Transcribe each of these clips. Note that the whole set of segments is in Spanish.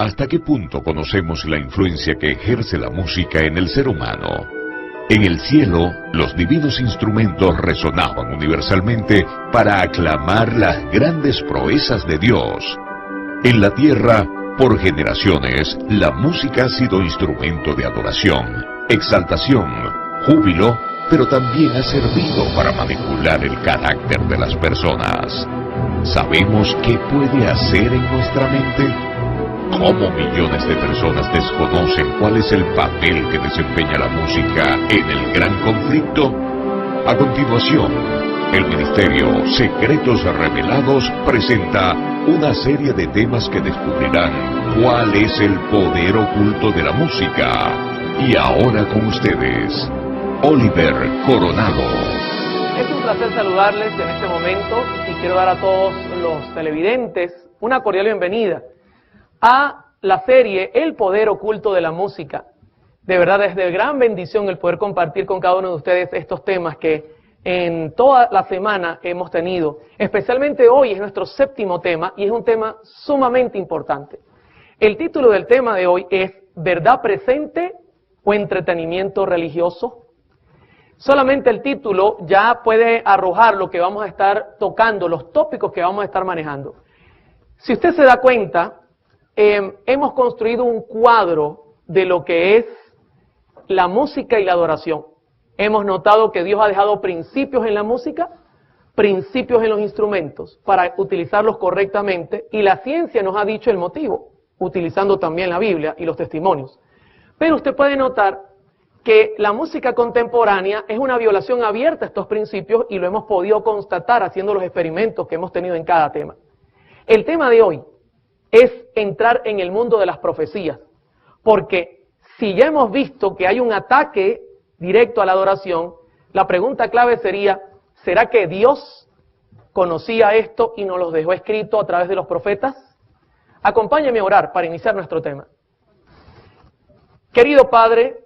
¿Hasta qué punto conocemos la influencia que ejerce la música en el ser humano? En el cielo, los divinos instrumentos resonaban universalmente para aclamar las grandes proezas de Dios. En la tierra, por generaciones, la música ha sido instrumento de adoración, exaltación, júbilo, pero también ha servido para manipular el carácter de las personas. ¿Sabemos qué puede hacer en nuestra mente? ¿Cómo millones de personas desconocen cuál es el papel que desempeña la música en el gran conflicto? A continuación, el Ministerio Secretos Revelados presenta una serie de temas que descubrirán cuál es el poder oculto de la música. Y ahora con ustedes, Oliver Coronado. Es un placer saludarles en este momento y quiero dar a todos los televidentes una cordial bienvenida a la serie El Poder Oculto de la Música. De verdad es de gran bendición el poder compartir con cada uno de ustedes estos temas que en toda la semana hemos tenido. Especialmente hoy es nuestro séptimo tema y es un tema sumamente importante. El título del tema de hoy es ¿verdad presente o entretenimiento religioso? Solamente el título ya puede arrojar lo que vamos a estar tocando, los tópicos que vamos a estar manejando. Si usted se da cuenta, hemos construido un cuadro de lo que es la música y la adoración. Hemos notado que Dios ha dejado principios en la música, principios en los instrumentos, para utilizarlos correctamente, y la ciencia nos ha dicho el motivo, utilizando también la Biblia y los testimonios. Pero usted puede notar que la música contemporánea es una violación abierta a estos principios y lo hemos podido constatar haciendo los experimentos que hemos tenido en cada tema. El tema de hoy es entrar en el mundo de las profecías, porque si ya hemos visto que hay un ataque directo a la adoración, la pregunta clave sería, ¿será que Dios conocía esto y nos lo dejó escrito a través de los profetas? Acompáñeme a orar para iniciar nuestro tema. Querido Padre,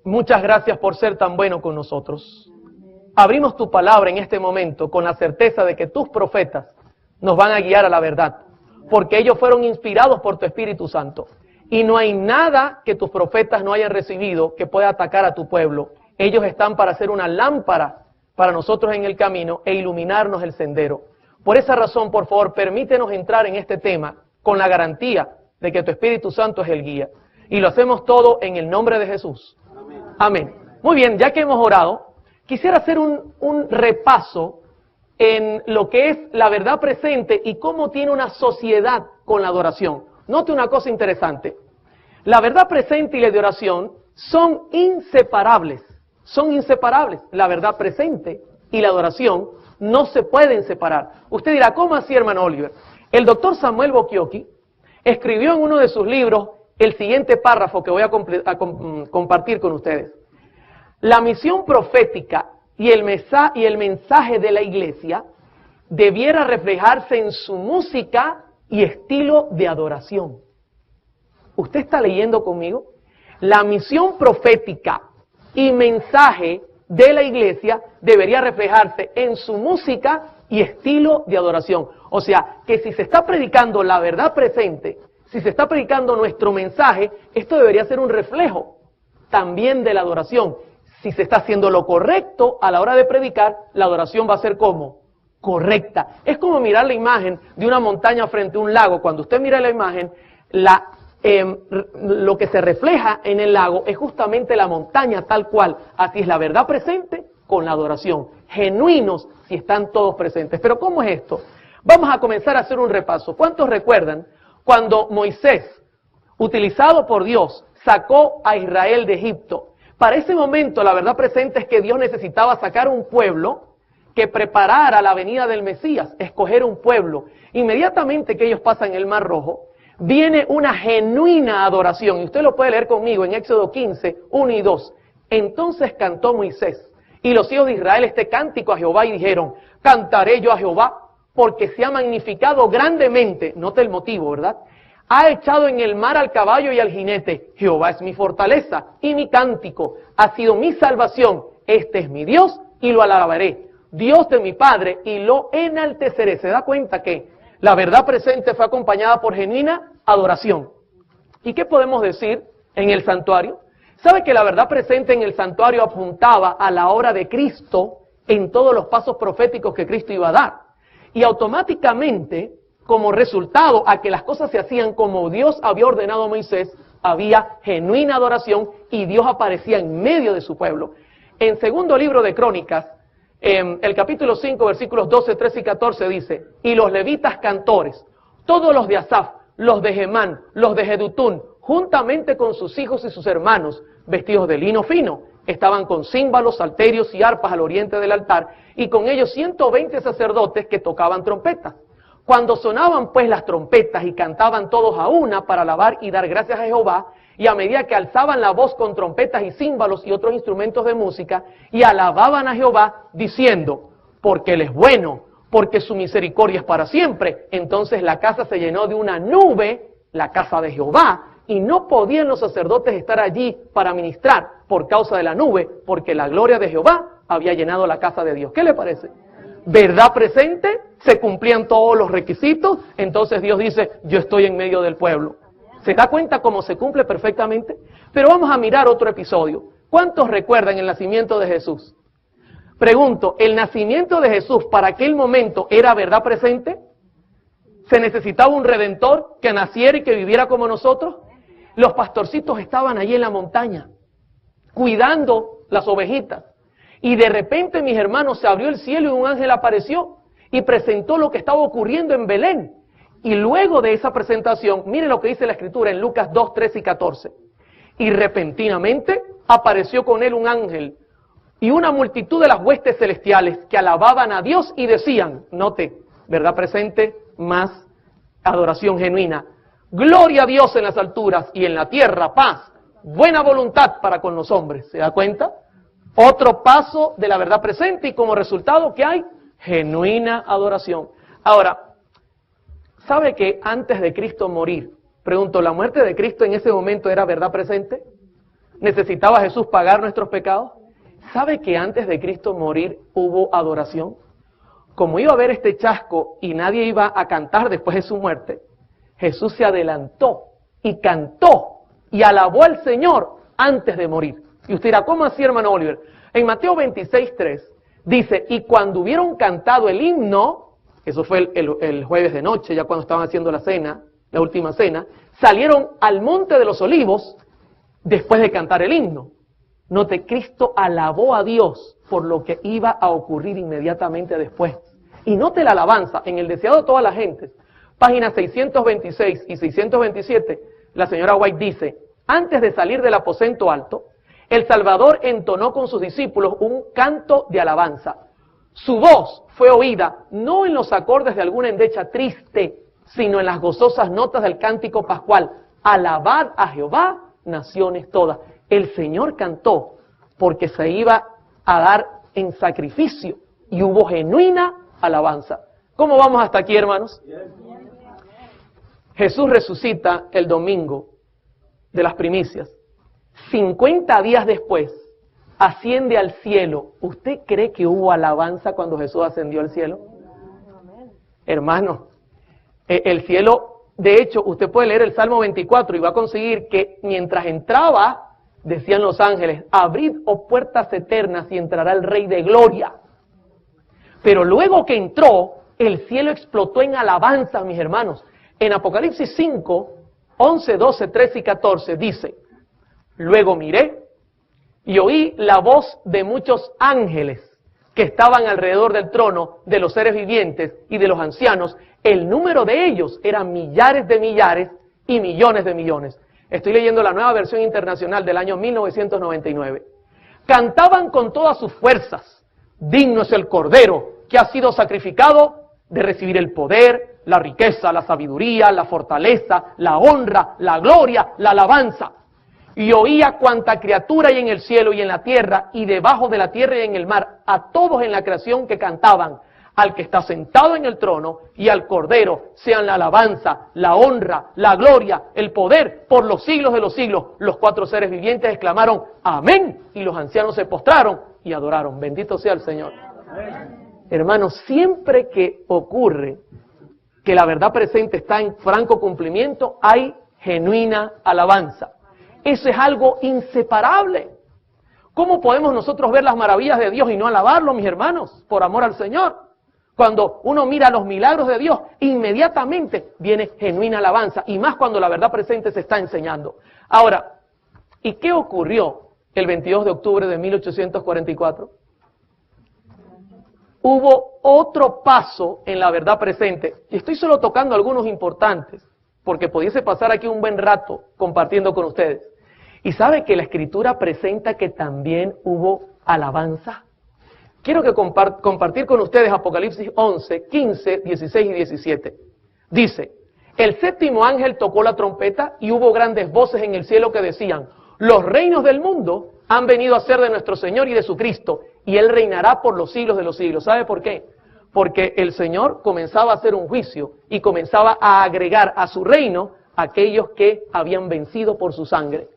muchas gracias por ser tan bueno con nosotros. Abrimos tu palabra en este momento con la certeza de que tus profetas nos van a guiar a la verdad, porque ellos fueron inspirados por tu Espíritu Santo. Y no hay nada que tus profetas no hayan recibido que pueda atacar a tu pueblo. Ellos están para ser una lámpara para nosotros en el camino e iluminarnos el sendero. Por esa razón, por favor, permítenos entrar en este tema con la garantía de que tu Espíritu Santo es el guía. Y lo hacemos todo en el nombre de Jesús. Amén. Muy bien, ya que hemos orado, quisiera hacer un repaso en lo que es la verdad presente y cómo tiene una sociedad con la adoración. Note una cosa interesante. La verdad presente y la adoración son inseparables. Son inseparables. La verdad presente y la adoración no se pueden separar. Usted dirá, ¿cómo así, hermano Oliver? El doctor Samuel Bocchiocchi escribió en uno de sus libros el siguiente párrafo que voy a compartir con ustedes. La misión profética y el mensaje de la iglesia debiera reflejarse en su música y estilo de adoración. ¿Usted está leyendo conmigo? La misión profética y mensaje de la iglesia debería reflejarse en su música y estilo de adoración. O sea, que si se está predicando la verdad presente, si se está predicando nuestro mensaje, esto debería ser un reflejo también de la adoración. Si se está haciendo lo correcto a la hora de predicar, la adoración va a ser ¿cómo? Correcta. Es como mirar la imagen de una montaña frente a un lago. Cuando usted mira la imagen, lo que se refleja en el lago es justamente la montaña tal cual. Así es la verdad presente con la adoración. Genuinos si están todos presentes. Pero ¿cómo es esto? Vamos a comenzar a hacer un repaso. ¿Cuántos recuerdan cuando Moisés, utilizado por Dios, sacó a Israel de Egipto? Para ese momento la verdad presente es que Dios necesitaba sacar un pueblo que preparara la venida del Mesías, escoger un pueblo. Inmediatamente que ellos pasan el Mar Rojo, viene una genuina adoración. Y usted lo puede leer conmigo en Éxodo 15, 1 y 2. Entonces cantó Moisés y los hijos de Israel este cántico a Jehová y dijeron, cantaré yo a Jehová porque se ha magnificado grandemente. Note el motivo, ¿verdad? Ha echado en el mar al caballo y al jinete. Jehová es mi fortaleza y mi cántico. Ha sido mi salvación. Este es mi Dios y lo alabaré. Dios de mi Padre y lo enalteceré. ¿Se da cuenta que la verdad presente fue acompañada por genuina adoración? ¿Y qué podemos decir en el santuario? ¿Sabe que la verdad presente en el santuario apuntaba a la obra de Cristo en todos los pasos proféticos que Cristo iba a dar? Y automáticamente, como resultado a que las cosas se hacían como Dios había ordenado a Moisés, había genuina adoración y Dios aparecía en medio de su pueblo. En segundo libro de Crónicas, el capítulo 5, versículos 12, 13 y 14 dice: y los levitas cantores, todos los de Asaf, los de Gemán, los de Jedutún, juntamente con sus hijos y sus hermanos, vestidos de lino fino, estaban con címbalos, salterios y arpas al oriente del altar, y con ellos 120 sacerdotes que tocaban trompetas. Cuando sonaban pues las trompetas y cantaban todos a una para alabar y dar gracias a Jehová, y a medida que alzaban la voz con trompetas y címbalos y otros instrumentos de música, y alababan a Jehová, diciendo: porque Él es bueno, porque su misericordia es para siempre. Entonces la casa se llenó de una nube, la casa de Jehová, y no podían los sacerdotes estar allí para ministrar por causa de la nube, porque la gloria de Jehová había llenado la casa de Dios. ¿Qué le parece? ¿Verdad presente? Se cumplían todos los requisitos, entonces Dios dice: yo estoy en medio del pueblo. ¿Se da cuenta cómo se cumple perfectamente? Pero vamos a mirar otro episodio. ¿Cuántos recuerdan el nacimiento de Jesús? Pregunto, ¿el nacimiento de Jesús para aquel momento era verdad presente? ¿Se necesitaba un redentor que naciera y que viviera como nosotros? Los pastorcitos estaban allí en la montaña, cuidando las ovejitas. Y de repente, mis hermanos, se abrió el cielo y un ángel apareció y presentó lo que estaba ocurriendo en Belén. Y luego de esa presentación, miren lo que dice la Escritura en Lucas 2, 13 y 14. Y repentinamente apareció con él un ángel y una multitud de las huestes celestiales que alababan a Dios y decían, note, verdad presente, más adoración genuina: gloria a Dios en las alturas y en la tierra paz, buena voluntad para con los hombres. ¿Se da cuenta? Otro paso de la verdad presente, y como resultado, ¿qué hay? Genuina adoración. Ahora, ¿sabe que antes de Cristo morir, pregunto, la muerte de Cristo en ese momento era verdad presente? ¿Necesitaba Jesús pagar nuestros pecados? ¿Sabe que antes de Cristo morir hubo adoración? Como iba a haber este chasco y nadie iba a cantar después de su muerte, Jesús se adelantó y cantó y alabó al Señor antes de morir. Y usted dirá, ¿cómo así, hermano Oliver? En Mateo 26:3 dice: y cuando hubieron cantado el himno, eso fue el jueves de noche, ya cuando estaban haciendo la cena, la última cena, salieron al monte de los olivos después de cantar el himno. Note, Cristo alabó a Dios por lo que iba a ocurrir inmediatamente después. Y note la alabanza, en el deseado de todas las gentes, páginas 626 y 627, la señora White dice: antes de salir del aposento alto, el Salvador entonó con sus discípulos un canto de alabanza. Su voz fue oída no en los acordes de alguna endecha triste, sino en las gozosas notas del cántico pascual: alabad a Jehová, naciones todas. El Señor cantó porque se iba a dar en sacrificio y hubo genuina alabanza. ¿Cómo vamos hasta aquí, hermanos? Jesús resucita el domingo de las primicias. 50 días después, asciende al cielo. ¿Usted cree que hubo alabanza cuando Jesús ascendió al cielo? Hermano, el cielo, de hecho, usted puede leer el Salmo 24 y va a conseguir que mientras entraba, decían los ángeles: abrid, oh puertas eternas, y entrará el Rey de Gloria. Pero luego que entró, el cielo explotó en alabanza, mis hermanos. En Apocalipsis 5, 11, 12, 13 y 14 dice: luego miré y oí la voz de muchos ángeles que estaban alrededor del trono, de los seres vivientes y de los ancianos. El número de ellos eran millares de millares y millones de millones. Estoy leyendo la Nueva Versión Internacional del año 1999. Cantaban con todas sus fuerzas: digno es el Cordero que ha sido sacrificado de recibir el poder, la riqueza, la sabiduría, la fortaleza, la honra, la gloria, la alabanza. Y oía cuanta criatura hay en el cielo y en la tierra y debajo de la tierra y en el mar, a todos en la creación que cantaban: al que está sentado en el trono y al Cordero sean la alabanza, la honra, la gloria, el poder por los siglos de los siglos. Los cuatro seres vivientes exclamaron: amén, y los ancianos se postraron y adoraron. Bendito sea el Señor. Hermanos, siempre que ocurre que la verdad presente está en franco cumplimiento, hay genuina alabanza. Eso es algo inseparable. ¿Cómo podemos nosotros ver las maravillas de Dios y no alabarlo, mis hermanos, por amor al Señor? Cuando uno mira los milagros de Dios, inmediatamente viene genuina alabanza, y más cuando la verdad presente se está enseñando. Ahora, ¿y qué ocurrió el 22 de octubre de 1844? Hubo otro paso en la verdad presente, y estoy solo tocando algunos importantes, porque pudiese pasar aquí un buen rato compartiendo con ustedes. Y sabe que la Escritura presenta que también hubo alabanza. Quiero que compartir con ustedes Apocalipsis 11, 15, 16 y 17. Dice, el séptimo ángel tocó la trompeta y hubo grandes voces en el cielo que decían, los reinos del mundo han venido a ser de nuestro Señor y de su Cristo, y Él reinará por los siglos de los siglos. ¿Sabe por qué? Porque el Señor comenzaba a hacer un juicio y comenzaba a agregar a su reino a aquellos que habían vencido por su sangre.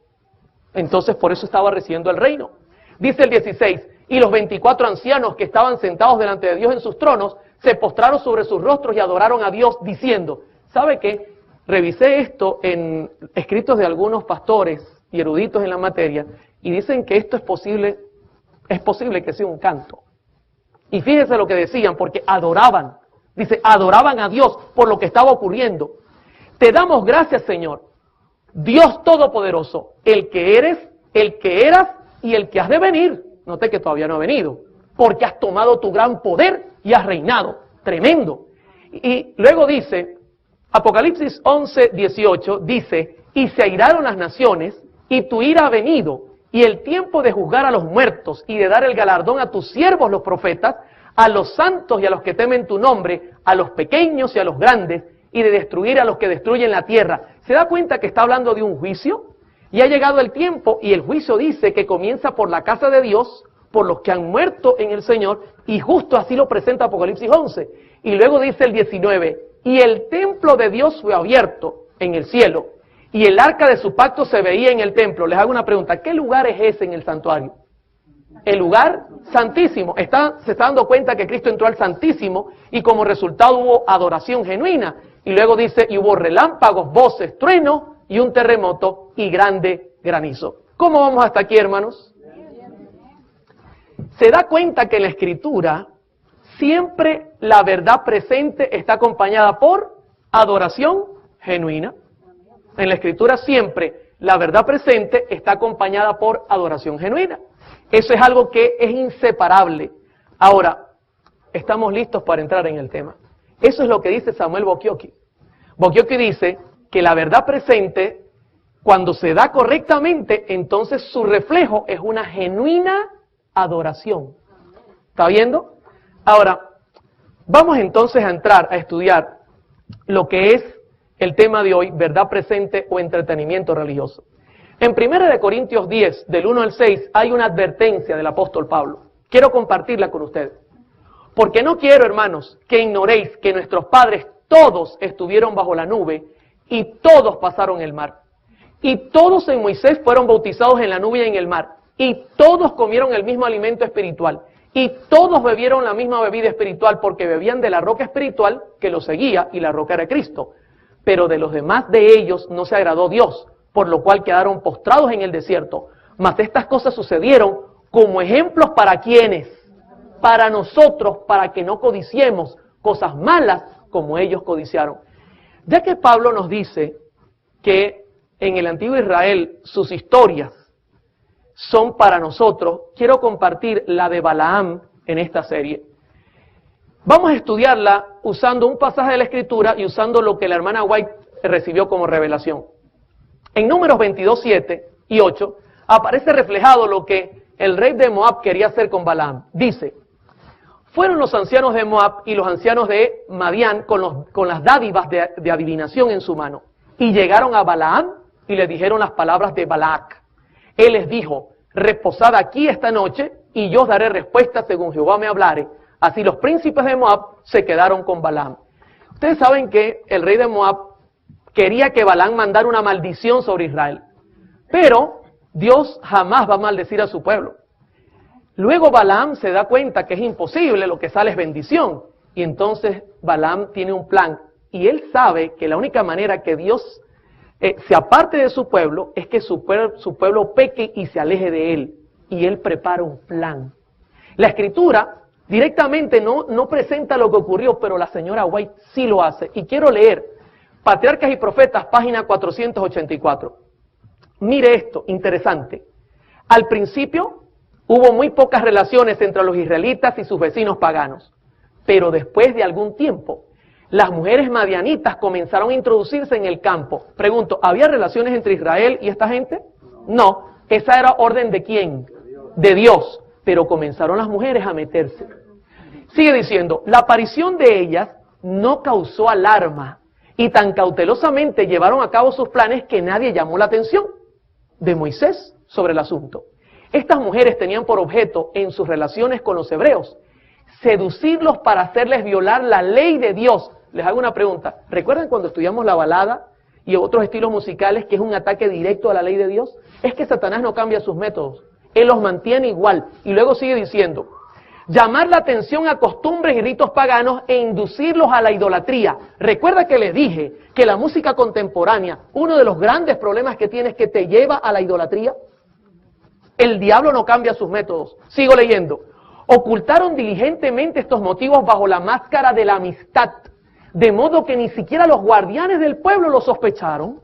Entonces por eso estaba recibiendo el reino. Dice el 16, y los 24 ancianos que estaban sentados delante de Dios en sus tronos, se postraron sobre sus rostros y adoraron a Dios diciendo, ¿sabe qué? Revisé esto en escritos de algunos pastores y eruditos en la materia, y dicen que esto es posible que sea un canto. Y fíjese lo que decían, porque adoraban, dice, adoraban a Dios por lo que estaba ocurriendo. Te damos gracias, Señor, Dios Todopoderoso, el que eres, el que eras y el que has de venir. Note que todavía no ha venido, porque has tomado tu gran poder y has reinado. Tremendo. Y luego dice, Apocalipsis 11, 18, dice, y se airaron las naciones, y tu ira ha venido, y el tiempo de juzgar a los muertos, y de dar el galardón a tus siervos los profetas, a los santos y a los que temen tu nombre, a los pequeños y a los grandes, y de destruir a los que destruyen la tierra. ¿Se da cuenta que está hablando de un juicio? Y ha llegado el tiempo, y el juicio dice que comienza por la casa de Dios, por los que han muerto en el Señor, y justo así lo presenta Apocalipsis 11. Y luego dice el 19, y el templo de Dios fue abierto en el cielo, y el arca de su pacto se veía en el templo. Les hago una pregunta, ¿qué lugar es ese en el santuario? El lugar santísimo. Se está dando cuenta que Cristo entró al santísimo, y como resultado hubo adoración genuina. Y luego dice, y hubo relámpagos, voces, truenos, y un terremoto y grande granizo. ¿Cómo vamos hasta aquí, hermanos? Se da cuenta que en la Escritura siempre la verdad presente está acompañada por adoración genuina. En la Escritura siempre la verdad presente está acompañada por adoración genuina. Eso es algo que es inseparable. Ahora, estamos listos para entrar en el tema. Eso es lo que dice Samuel Bokioki. Bokioki dice que la verdad presente, cuando se da correctamente, entonces su reflejo es una genuina adoración. ¿Está viendo? Ahora, vamos entonces a entrar a estudiar lo que es el tema de hoy, verdad presente o entretenimiento religioso. En 1 Corintios 10, del 1 al 6, hay una advertencia del apóstol Pablo. Quiero compartirla con ustedes. Porque no quiero, hermanos, que ignoréis que nuestros padres todos estuvieron bajo la nube y todos pasaron el mar. Y todos en Moisés fueron bautizados en la nube y en el mar. Y todos comieron el mismo alimento espiritual. Y todos bebieron la misma bebida espiritual porque bebían de la roca espiritual que los seguía, y la roca era Cristo. Pero de los demás de ellos no se agradó Dios, por lo cual quedaron postrados en el desierto. Mas estas cosas sucedieron como ejemplos para quienes, para nosotros, para que no codiciemos cosas malas como ellos codiciaron. Ya que Pablo nos dice que en el antiguo Israel sus historias son para nosotros, quiero compartir la de Balaam en esta serie. Vamos a estudiarla usando un pasaje de la Escritura y usando lo que la hermana White recibió como revelación. En Números 22, 7 y 8 aparece reflejado lo que el rey de Moab quería hacer con Balaam. Dice, fueron los ancianos de Moab y los ancianos de Madián con las dádivas de adivinación en su mano. Y llegaron a Balaam y le dijeron las palabras de Balac. Él les dijo, reposad aquí esta noche y yo os daré respuesta según Jehová me hablare. Así los príncipes de Moab se quedaron con Balaam. Ustedes saben que el rey de Moab quería que Balaam mandara una maldición sobre Israel. Pero Dios jamás va a maldecir a su pueblo. Luego Balaam se da cuenta que es imposible, lo que sale es bendición. Y entonces Balaam tiene un plan. Y él sabe que la única manera que Dios se aparte de su pueblo, es que su pueblo peque y se aleje de él. Y él prepara un plan. La Escritura directamente no presenta lo que ocurrió, pero la señora White sí lo hace. Y quiero leer Patriarcas y Profetas, página 484. Mire esto, interesante. Al principio hubo muy pocas relaciones entre los israelitas y sus vecinos paganos. Pero después de algún tiempo, las mujeres madianitas comenzaron a introducirse en el campo. Pregunto, ¿había relaciones entre Israel y esta gente? No, esa era orden de ¿quién? De Dios. Pero comenzaron las mujeres a meterse. Sigue diciendo, la aparición de ellas no causó alarma y tan cautelosamente llevaron a cabo sus planes que nadie llamó la atención de Moisés sobre el asunto. Estas mujeres tenían por objeto en sus relaciones con los hebreos seducirlos para hacerles violar la ley de Dios. Les hago una pregunta. ¿Recuerdan cuando estudiamos la balada y otros estilos musicales que es un ataque directo a la ley de Dios? Es que Satanás no cambia sus métodos. Él los mantiene igual. Y luego sigue diciendo, llamar la atención a costumbres y ritos paganos e inducirlos a la idolatría. Recuerda que les dije que la música contemporánea, uno de los grandes problemas que tiene es que te lleva a la idolatría. El diablo no cambia sus métodos. Sigo leyendo. Ocultaron diligentemente estos motivos bajo la máscara de la amistad, de modo que ni siquiera los guardianes del pueblo lo sospecharon.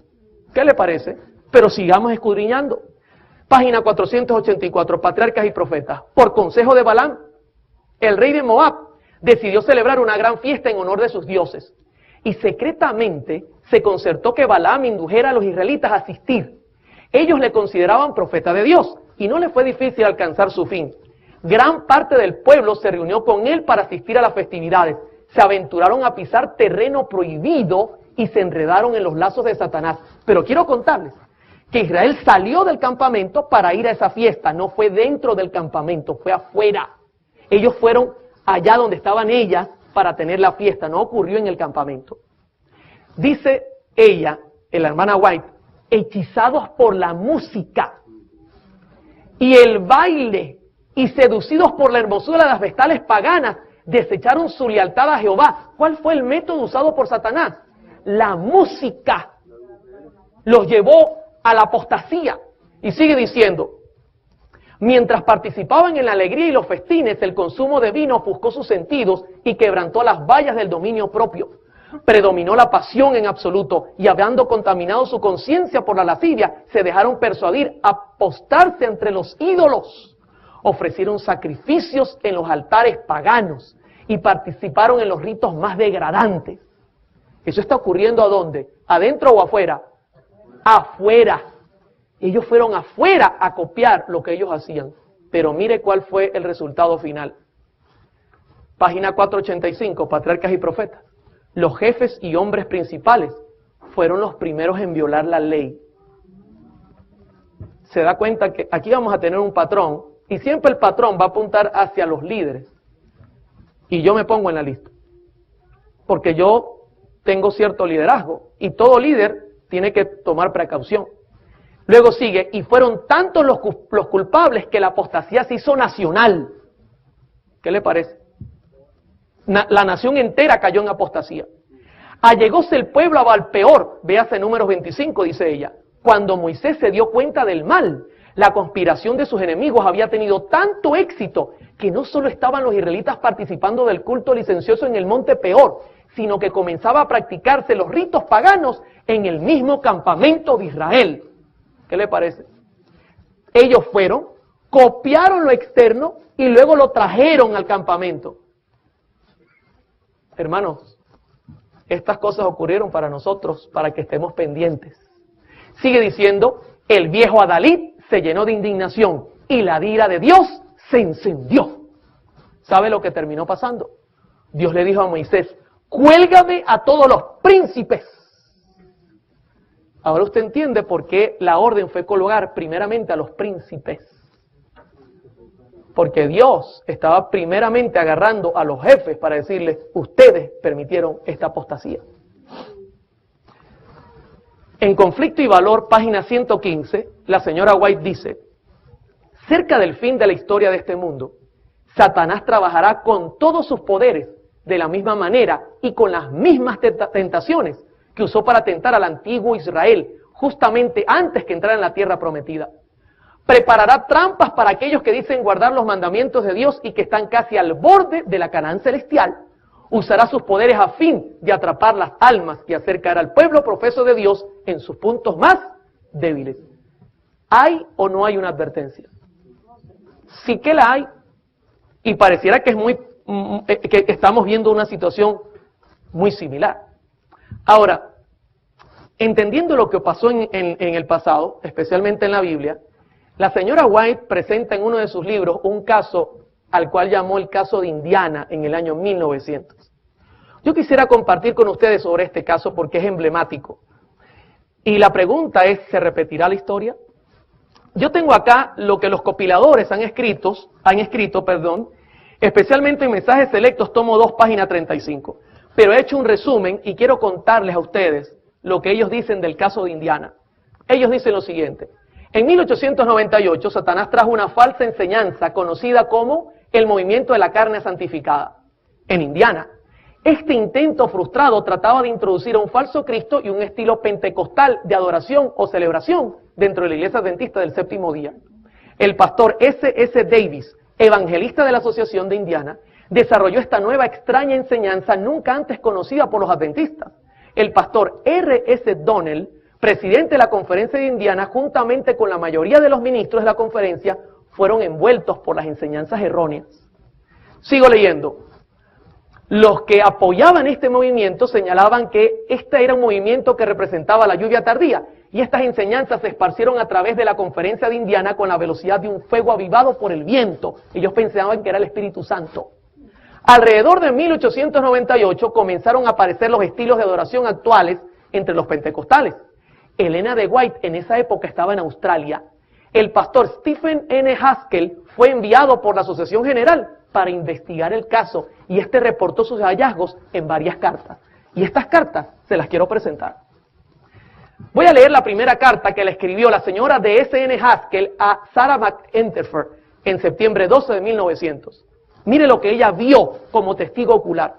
¿Qué le parece? Pero sigamos escudriñando. Página 484, Patriarcas y Profetas. Por consejo de Balaam, el rey de Moab decidió celebrar una gran fiesta en honor de sus dioses. Y secretamente se concertó que Balaam indujera a los israelitas a asistir. Ellos le consideraban profeta de Dios y no le fue difícil alcanzar su fin. Gran parte del pueblo se reunió con él para asistir a las festividades. Se aventuraron a pisar terreno prohibido y se enredaron en los lazos de Satanás. Pero quiero contarles que Israel salió del campamento para ir a esa fiesta. No fue dentro del campamento, fue afuera. Ellos fueron allá donde estaban ellas para tener la fiesta. No ocurrió en el campamento. Dice ella, la hermana White, hechizados por la música y el baile y seducidos por la hermosura de las vestales paganas, desecharon su lealtad a Jehová. ¿Cuál fue el método usado por Satanás? La música los llevó a la apostasía. Y sigue diciendo, mientras participaban en la alegría y los festines, el consumo de vino ofuscó sus sentidos y quebrantó las vallas del dominio propio. Predominó la pasión en absoluto y habiendo contaminado su conciencia por la lascivia, se dejaron persuadir a apostarse entre los ídolos. Ofrecieron sacrificios en los altares paganos y participaron en los ritos más degradantes. ¿Eso está ocurriendo a dónde? ¿Adentro o afuera? Afuera. Ellos fueron afuera a copiar lo que ellos hacían. Pero mire cuál fue el resultado final. Página 485, Patriarcas y Profetas. Los jefes y hombres principales fueron los primeros en violar la ley. Se da cuenta que aquí vamos a tener un patrón y siempre el patrón va a apuntar hacia los líderes. Y yo me pongo en la lista. Porque yo tengo cierto liderazgo y todo líder tiene que tomar precaución. Luego sigue, y fueron tantos los culpables que la apostasía se hizo nacional. ¿Qué le parece? La nación entera cayó en apostasía. Allegóse el pueblo a Balpeor, véase Números 25, dice ella. Cuando Moisés se dio cuenta del mal, la conspiración de sus enemigos había tenido tanto éxito que no solo estaban los israelitas participando del culto licencioso en el monte Peor, sino que comenzaba a practicarse los ritos paganos en el mismo campamento de Israel. ¿Qué le parece? Ellos fueron, copiaron lo externo y luego lo trajeron al campamento. Hermanos, estas cosas ocurrieron para nosotros, para que estemos pendientes. Sigue diciendo, el viejo Adalid se llenó de indignación y la ira de Dios se encendió. ¿Sabe lo que terminó pasando? Dios le dijo a Moisés, cuélgame a todos los príncipes. Ahora usted entiende por qué la orden fue colocar primeramente a los príncipes. Porque Dios estaba primeramente agarrando a los jefes para decirles, ustedes permitieron esta apostasía. En Conflicto y Valor, página 115, la señora White dice, cerca del fin de la historia de este mundo, Satanás trabajará con todos sus poderes de la misma manera y con las mismas tentaciones que usó para atentar al antiguo Israel, justamente antes que entrara en la tierra prometida. Preparará trampas para aquellos que dicen guardar los mandamientos de Dios y que están casi al borde de la Canaán celestial. Usará sus poderes a fin de atrapar las almas y hacer caer al pueblo profeso de Dios en sus puntos más débiles. ¿Hay o no hay una advertencia? Sí que la hay. Y pareciera que que estamos viendo una situación muy similar. Ahora, entendiendo lo que pasó en el pasado, especialmente en la Biblia, la señora White presenta en uno de sus libros un caso al cual llamó el caso de Indiana en el año 1900. Yo quisiera compartir con ustedes sobre este caso porque es emblemático. Y la pregunta es, ¿se repetirá la historia? Yo tengo acá lo que los compiladores han escrito, especialmente en Mensajes Selectos, tomo 2, página 35. Pero he hecho un resumen y quiero contarles a ustedes lo que ellos dicen del caso de Indiana. Ellos dicen lo siguiente. En 1898, Satanás trajo una falsa enseñanza conocida como el movimiento de la carne santificada. En Indiana, este intento frustrado trataba de introducir a un falso Cristo y un estilo pentecostal de adoración o celebración dentro de la iglesia adventista del séptimo día. El pastor S.S. Davis, evangelista de la Asociación de Indiana, desarrolló esta nueva extraña enseñanza nunca antes conocida por los adventistas. El pastor R.S. Donnell, presidente de la Conferencia de Indiana, juntamente con la mayoría de los ministros de la conferencia, fueron envueltos por las enseñanzas erróneas. Sigo leyendo. Los que apoyaban este movimiento señalaban que este era un movimiento que representaba la lluvia tardía, y estas enseñanzas se esparcieron a través de la Conferencia de Indiana con la velocidad de un fuego avivado por el viento. Ellos pensaban que era el Espíritu Santo. Alrededor de 1898 comenzaron a aparecer los estilos de adoración actuales entre los pentecostales. Elena de White en esa época estaba en Australia. El pastor Stephen N. Haskell fue enviado por la Asociación General para investigar el caso y este reportó sus hallazgos en varias cartas. Y estas cartas se las quiero presentar. Voy a leer la primera carta que le escribió la señora de S.N. Haskell a Sarah McEnteffer en septiembre 12 de 1900. Mire lo que ella vio como testigo ocular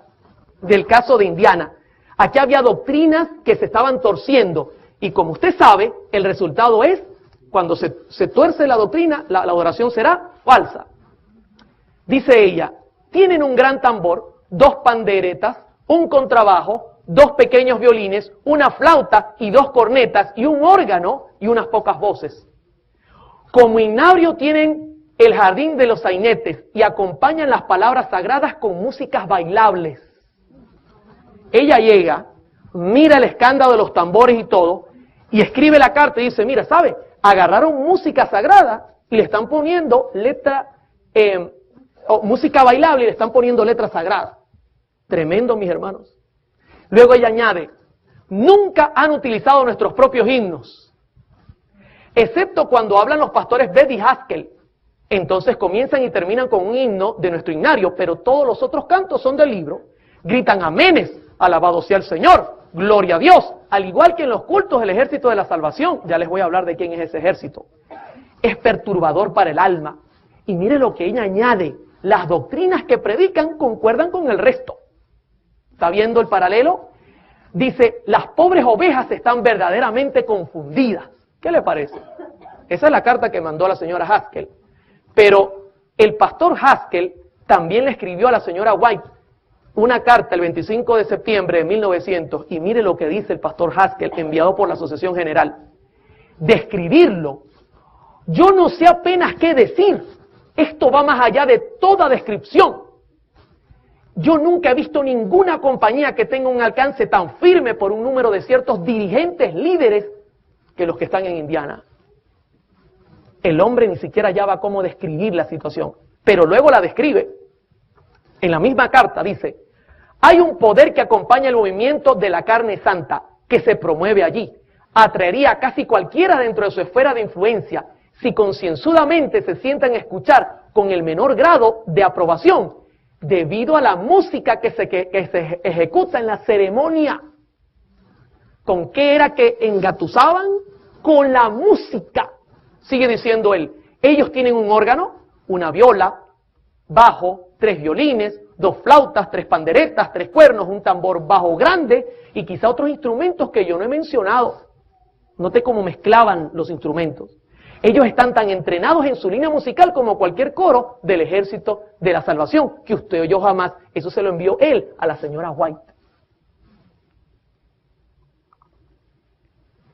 del caso de Indiana. Aquí había doctrinas que se estaban torciendo y como usted sabe, el resultado es, cuando se tuerce la doctrina, la adoración será falsa. Dice ella, tienen un gran tambor, 2 panderetas, un contrabajo, 2 pequeños violines, una flauta y 2 cornetas y un órgano y unas pocas voces. Como himnario tienen el jardín de los sainetes y acompañan las palabras sagradas con músicas bailables. Ella llega, mira el escándalo de los tambores y todo, y escribe la carta y dice, mira, ¿sabe? Agarraron música sagrada y le están poniendo música bailable y le están poniendo letra sagrada. Tremendo, mis hermanos. Luego ella añade, nunca han utilizado nuestros propios himnos, excepto cuando hablan los pastores Beth y Haskell. Entonces comienzan y terminan con un himno de nuestro himnario, pero todos los otros cantos son del libro. Gritan aménes, alabado sea el Señor, gloria a Dios, al igual que en los cultos del ejército de la salvación. Ya les voy a hablar de quién es ese ejército. Es perturbador para el alma. Y mire lo que ella añade, las doctrinas que predican concuerdan con el resto. ¿Está viendo el paralelo? Dice, las pobres ovejas están verdaderamente confundidas. ¿Qué le parece? Esa es la carta que mandó la señora Haskell. Pero el pastor Haskell también le escribió a la señora White una carta el 25 de septiembre de 1900, y mire lo que dice el pastor Haskell, enviado por la Asociación General. Describirlo, yo no sé apenas qué decir. Esto va más allá de toda descripción. Yo nunca he visto ninguna compañía que tenga un alcance tan firme por un número de ciertos dirigentes líderes que los que están en Indiana. El hombre ni siquiera hallaba cómo describir la situación, pero luego la describe. En la misma carta dice, hay un poder que acompaña el movimiento de la carne santa que se promueve allí. Atraería a casi cualquiera dentro de su esfera de influencia si concienzudamente se sientan a escuchar con el menor grado de aprobación debido a la música que se ejecuta en la ceremonia. ¿Con qué era que engatusaban? Con la música. Sigue diciendo él, ellos tienen un órgano, una viola, bajo, 3 violines, 2 flautas, 3 panderetas, 3 cuernos, un tambor bajo grande y quizá otros instrumentos que yo no he mencionado. Note cómo mezclaban los instrumentos. Ellos están tan entrenados en su línea musical como cualquier coro del Ejército de la Salvación, que usted o yo jamás. Eso se lo envió él a la señora White.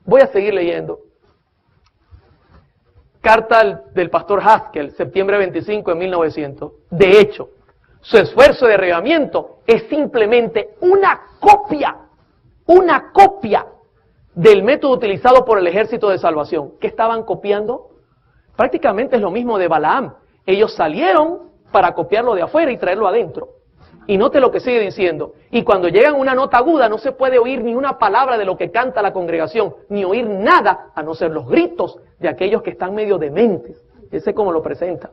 Voy a seguir leyendo. Carta del pastor Haskell, septiembre 25 de 1900. De hecho, su esfuerzo de arreglamiento es simplemente una copia del método utilizado por el Ejército de Salvación. ¿Qué estaban copiando? Prácticamente es lo mismo de Balaam. Ellos salieron para copiarlo de afuera y traerlo adentro. Y note lo que sigue diciendo. Y cuando llegan a una nota aguda no se puede oír ni una palabra de lo que canta la congregación, ni oír nada, a no ser los gritos de aquellos que están medio dementes. Ese es como lo presenta.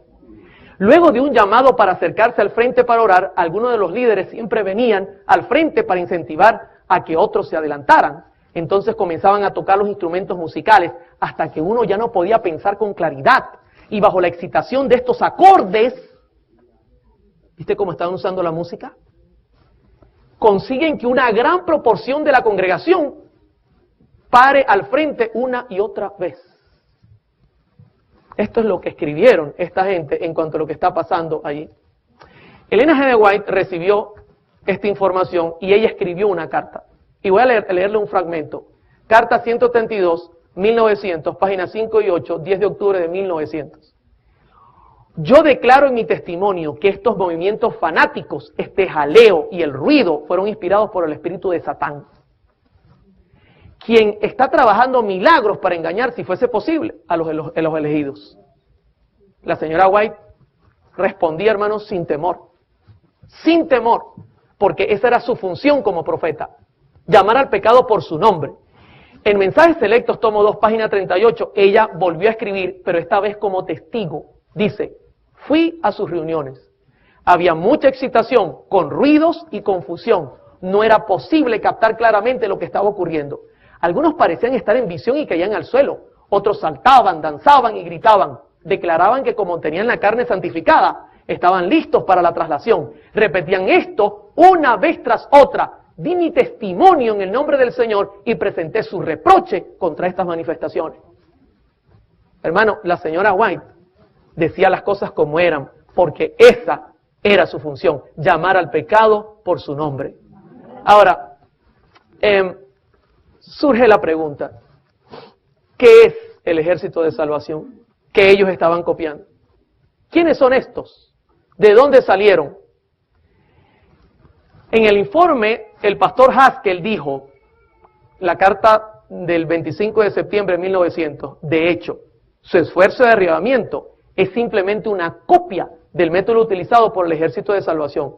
Luego de un llamado para acercarse al frente para orar, algunos de los líderes siempre venían al frente para incentivar a que otros se adelantaran. Entonces comenzaban a tocar los instrumentos musicales hasta que uno ya no podía pensar con claridad. Y bajo la excitación de estos acordes, ¿viste cómo estaban usando la música? Consiguen que una gran proporción de la congregación pare al frente una y otra vez. Esto es lo que escribieron esta gente en cuanto a lo que está pasando allí. Elena G. de White recibió esta información y ella escribió una carta. Y voy a leerle un fragmento. Carta 132, 1900, páginas 5 y 8, 10 de octubre de 1900. Yo declaro en mi testimonio que estos movimientos fanáticos, este jaleo y el ruido fueron inspirados por el espíritu de Satán, quien está trabajando milagros para engañar, si fuese posible, a los elegidos. La señora White respondía, hermanos, sin temor, porque esa era su función como profeta, llamar al pecado por su nombre. En Mensajes Selectos, tomo 2, página 38, ella volvió a escribir, pero esta vez como testigo. Dice: fui a sus reuniones. Había mucha excitación, con ruidos y confusión. No era posible captar claramente lo que estaba ocurriendo. Algunos parecían estar en visión y caían al suelo. Otros saltaban, danzaban y gritaban. Declaraban que como tenían la carne santificada, estaban listos para la traslación. Repetían esto una vez tras otra. Di mi testimonio en el nombre del Señor y presenté su reproche contra estas manifestaciones. Hermano, la señora White decía las cosas como eran, porque esa era su función, llamar al pecado por su nombre. Ahora, surge la pregunta, ¿qué es el Ejército de Salvación que ellos estaban copiando? ¿Quiénes son estos? ¿De dónde salieron? En el informe, el pastor Haskell dijo, la carta del 25 de septiembre de 1900, de hecho, su esfuerzo de arreglamiento es simplemente una copia del método utilizado por el Ejército de Salvación.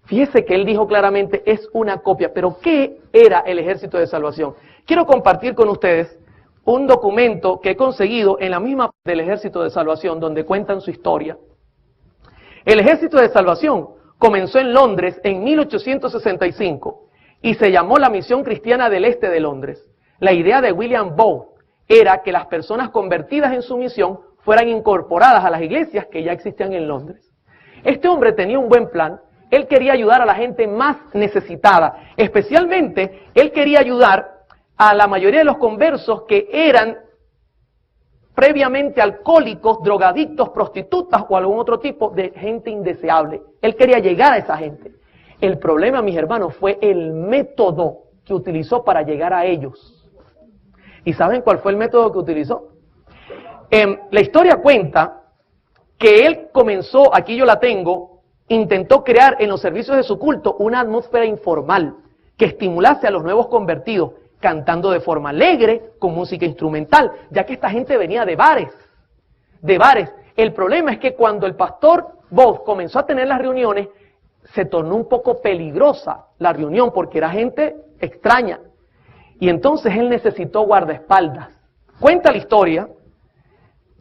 Fíjese que él dijo claramente, es una copia. Pero ¿qué era el Ejército de Salvación? Quiero compartir con ustedes un documento que he conseguido en la misma del Ejército de Salvación, donde cuentan su historia. El Ejército de Salvación comenzó en Londres en 1865 y se llamó la Misión Cristiana del Este de Londres. La idea de William Booth era que las personas convertidas en su misión fueran incorporadas a las iglesias que ya existían en Londres. Este hombre tenía un buen plan. Él quería ayudar a la gente más necesitada. Especialmente, él quería ayudar a la mayoría de los conversos que eran previamente alcohólicos, drogadictos, prostitutas o algún otro tipo de gente indeseable. Él quería llegar a esa gente. El problema, mis hermanos, fue el método que utilizó para llegar a ellos. ¿Y saben cuál fue el método que utilizó? La historia cuenta que él comenzó, aquí yo la tengo, intentó crear en los servicios de su culto una atmósfera informal que estimulase a los nuevos convertidos, cantando de forma alegre, con música instrumental, ya que esta gente venía de bares. El problema es que cuando el pastor Booth comenzó a tener las reuniones, se tornó un poco peligrosa la reunión, porque era gente extraña. Y entonces él necesitó guardaespaldas. Cuenta la historia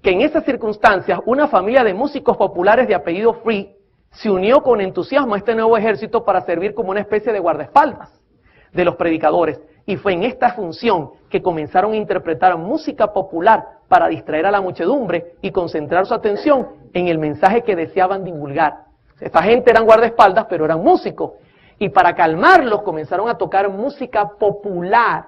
que en esas circunstancias una familia de músicos populares de apellido Free se unió con entusiasmo a este nuevo ejército para servir como una especie de guardaespaldas de los predicadores. Y fue en esta función que comenzaron a interpretar música popular para distraer a la muchedumbre y concentrar su atención en el mensaje que deseaban divulgar. Esta gente eran guardaespaldas, pero eran músicos. Y para calmarlos comenzaron a tocar música popular,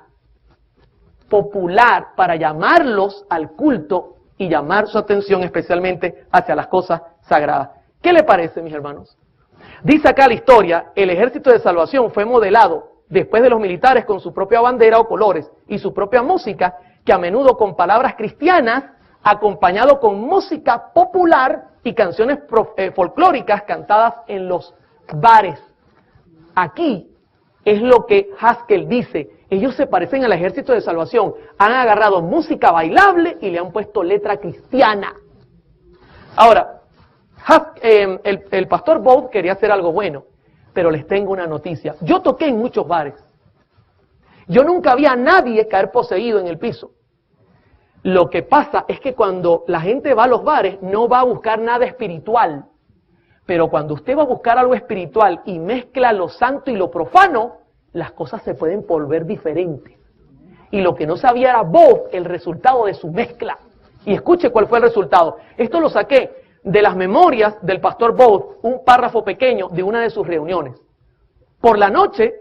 para llamarlos al culto y llamar su atención especialmente hacia las cosas sagradas. ¿Qué le parece, mis hermanos? Dice acá la historia, el ejército de salvación fue modelado después de los militares con su propia bandera o colores y su propia música, que a menudo con palabras cristianas, acompañado con música popular y canciones folclóricas cantadas en los bares. Aquí es lo que Haskell dice, ellos se parecen al ejército de salvación, han agarrado música bailable y le han puesto letra cristiana. Ahora, el pastor Bolt quería hacer algo bueno, pero les tengo una noticia. Yo toqué en muchos bares. Yo nunca vi a nadie caer poseído en el piso. Lo que pasa es que cuando la gente va a los bares no va a buscar nada espiritual. Pero cuando usted va a buscar algo espiritual y mezcla lo santo y lo profano, las cosas se pueden volver diferentes. Y lo que no sabía era Bolt el resultado de su mezcla. Y escuche cuál fue el resultado. Esto lo saqué de las memorias del pastor Bolt, un párrafo pequeño de una de sus reuniones. Por la noche,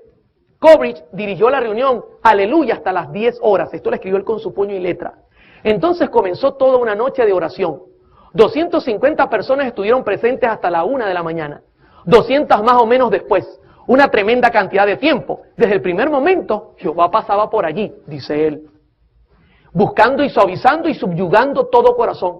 Coverage dirigió la reunión, aleluya, hasta las 10 horas. Esto lo escribió él con su puño y letra. Entonces comenzó toda una noche de oración. 250 personas estuvieron presentes hasta la 1 de la mañana. 200 más o menos después. Una tremenda cantidad de tiempo. Desde el primer momento, Jehová pasaba por allí, dice él, buscando y suavizando y subyugando todo corazón.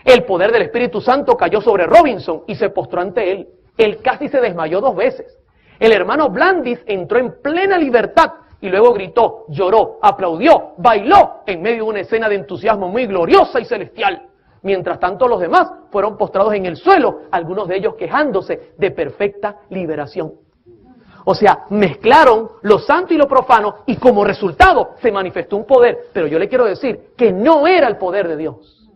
El poder del Espíritu Santo cayó sobre Robinson y se postró ante él. Él casi se desmayó 2 veces. El hermano Blandis entró en plena libertad y luego gritó, lloró, aplaudió, bailó en medio de una escena de entusiasmo muy gloriosa y celestial. Mientras tanto los demás fueron postrados en el suelo, algunos de ellos quejándose de perfecta liberación. O sea, mezclaron lo santo y lo profano y como resultado se manifestó un poder. Pero yo le quiero decir que no era el poder de Dios.